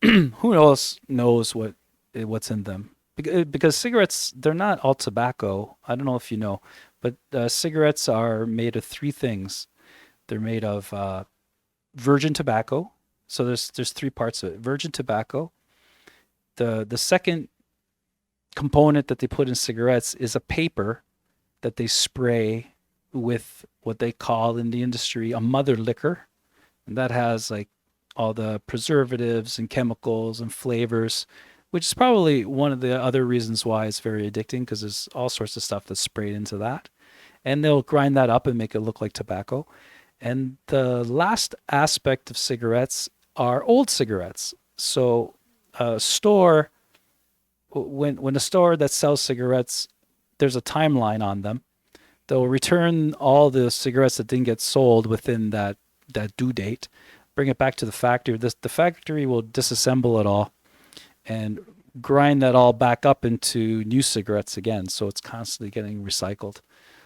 Who else knows what's in them? Because cigarettes, they're not all tobacco. I don't know if you know, but cigarettes are made of three things. They're made of virgin tobacco. So there's three parts of it. Virgin tobacco. The second component that they put in cigarettes is a paper that they spray with what they call in the industry a mother liquor, and that has like all the preservatives and chemicals and flavors, which is probably one of the other reasons why it's very addicting, because there's all sorts of stuff that's sprayed into that. And they'll grind that up and make it look like tobacco. And the last aspect of cigarettes are old cigarettes. So a store, when a store that sells cigarettes, there's a timeline on them. They'll return all the cigarettes that didn't get sold within that due date, bring it back to the factory. The factory will disassemble it all and grind that all back up into new cigarettes again. So it's constantly getting recycled.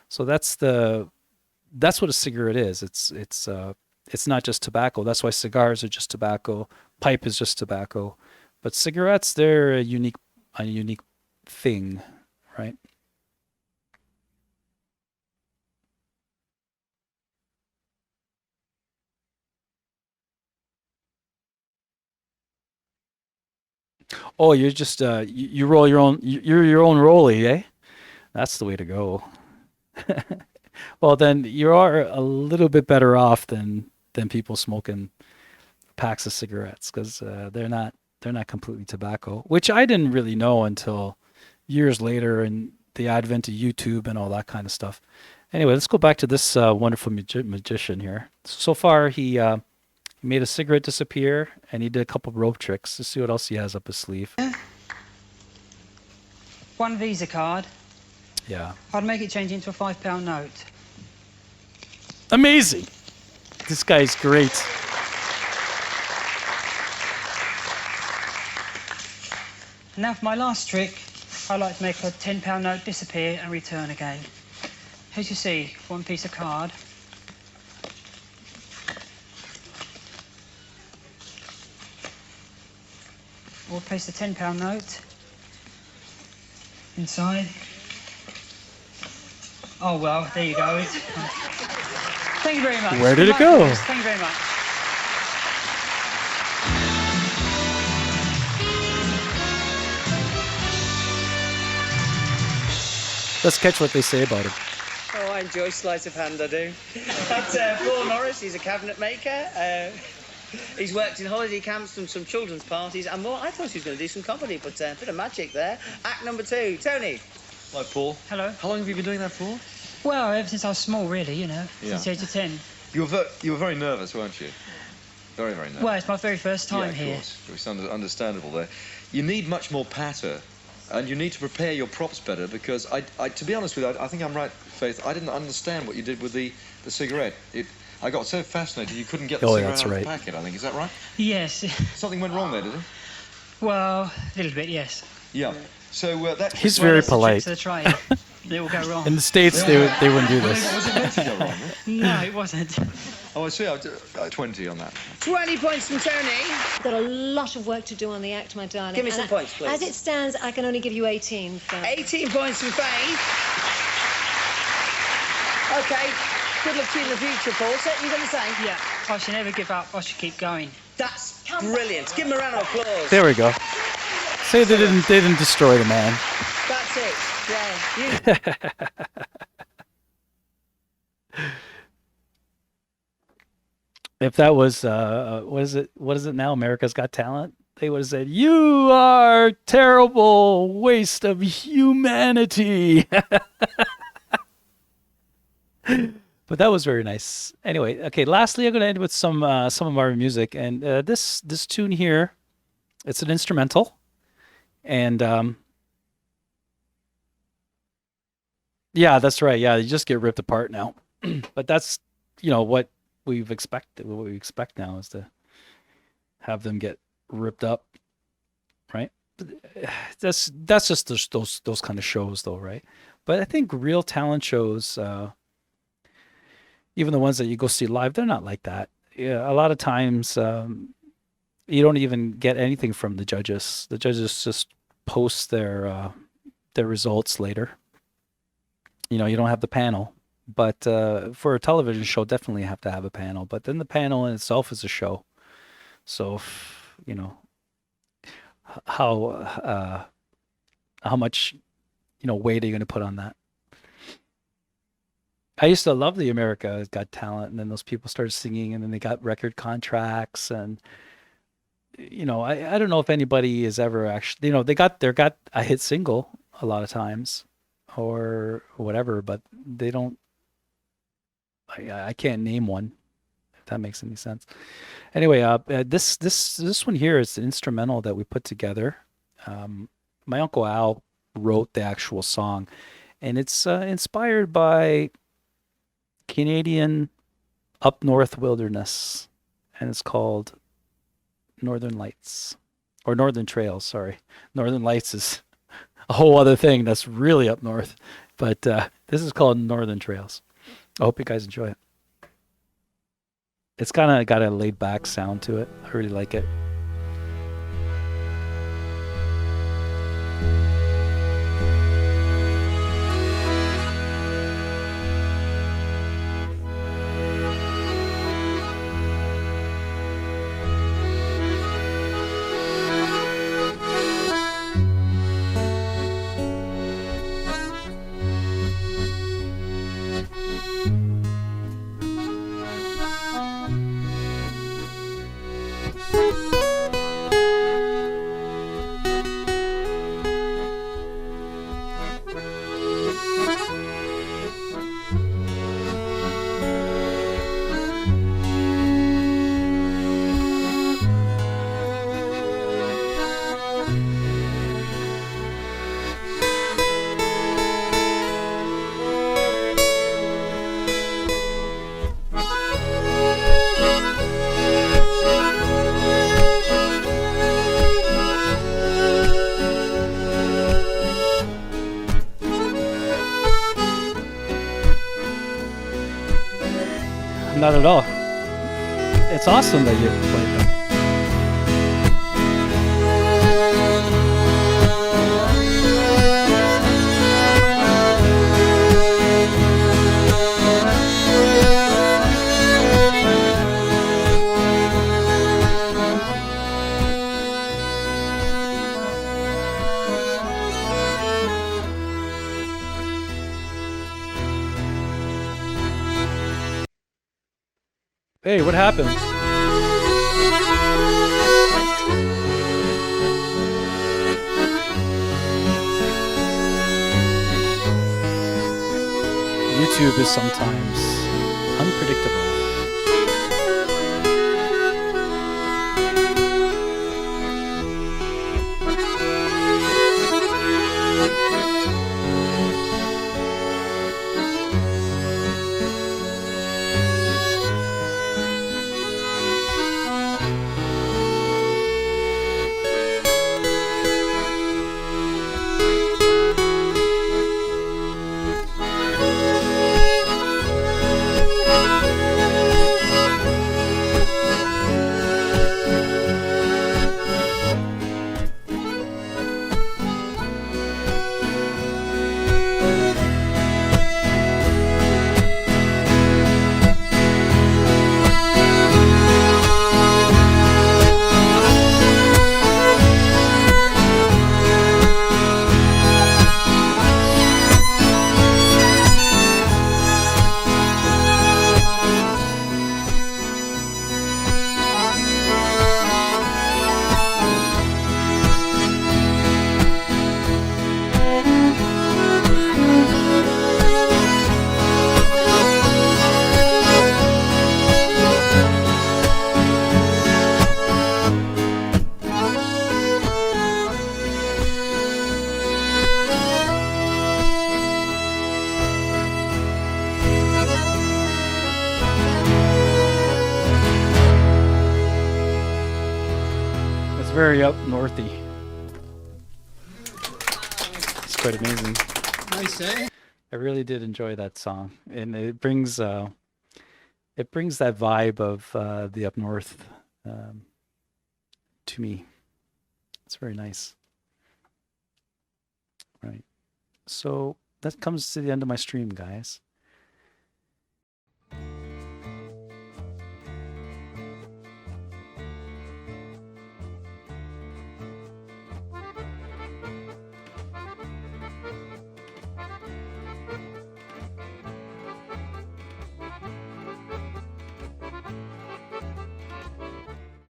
So that's what a cigarette is. It's not just tobacco. That's why cigars are just tobacco. Pipe is just tobacco. But cigarettes, they're a unique thing, right? Oh, you're just you roll your own. You're your own rollie, eh? That's the way to go. Well, then you are a little bit better off than people smoking packs of cigarettes, because they're not completely tobacco, which I didn't really know until years later, and the advent of YouTube and all that kind of stuff. Anyway, let's go back to this wonderful magician here. So far, he made a cigarette disappear, and he did a couple rope tricks. Let's see what else he has up his sleeve. One Visa card. Yeah. I'd make it change into a £5 note. Amazing. This guy's great. And now for my last trick, I like to make a £10 note disappear and return again. As you see, one piece of card. We'll place the £10 note inside. Oh, well, there you go. Thank you very much. Where did it go? Thank you very much. Let's catch what they say about him. So I enjoy sleight of hand, I do. That's Paul Norris, he's a cabinet maker. He's worked in holiday camps, done some children's parties and more. I thought he was going to do some comedy, but a bit of magic there. Act number 2, Tony. Hi, Paul. Hello. How long have you been doing that for? Well, ever since I was small, really, you know, since the age of 10. You were very nervous, weren't you? Very, very nervous. Well, it's my very first time here. Of course. It's understandable there. You need much more patter, and you need to prepare your props better, because to be honest with you, I think I'm right, Faith, I didn't understand what you did with the cigarette. I got so fascinated you couldn't get the cigarette out of the packet, I think. Is that right? Yes. Something went wrong there, did it? Well, a little bit, yes. Yeah. So that... He's very polite. That's the tricks of the trade. They will go wrong. In the States, they wouldn't do this. Was it meant to go wrong? No, it wasn't. Oh, I see. I'll do 20 on that. 20 points from Tony. I've got a lot of work to do on the act, my darling. Give me some points, please. As it stands, I can only give you 18. So. 18 points from Faith. OK. Good luck to you in the future, Paul. So you're going to say? Yeah. I should never give up. I should keep going. That's brilliant. Give him a round of applause. There we go. Say they didn't destroy the man. That's it. Yeah. If that was what is it now? America's Got Talent. They would have said, "You are terrible waste of humanity." But that was very nice. Anyway, okay. Lastly, I'm going to end with some of our music, and this tune here, it's an instrumental, and yeah, that's right. Yeah, you just get ripped apart now. But that's what we expect now is to have them get ripped up, right? That's just those kind of shows, though, right? But I think real talent shows. Even the ones that you go see live, they're not like that. Yeah, a lot of times you don't even get anything from the judges. The judges just post their results later. You don't have the panel, but for a television show, definitely have to have a panel. But then the panel in itself is a show. So, how much weight are you going to put on that? I used to love the America's Got Talent, and then those people started singing, and then they got record contracts, and I don't know if anybody has ever actually, they got a hit single a lot of times, or whatever, but they don't. I can't name one, if that makes any sense. Anyway, this one here is an instrumental that we put together. My Uncle Al wrote the actual song, and it's inspired by Canadian up north wilderness, and it's called Northern Lights, or Northern Trails, sorry. Northern Lights is a whole other thing that's really up north, but this is called Northern Trails. I hope you guys enjoy it. It's kind of got a laid back sound to it. I really like it. Not at all. It's awesome that you played that. Hey, what happened? YouTube is sometimes unpredictable. It's very up northy. It's quite amazing. Nice, eh? I really did enjoy that song, and it brings that vibe of the up north to me. It's very nice. Right. So that comes to the end of my stream, guys.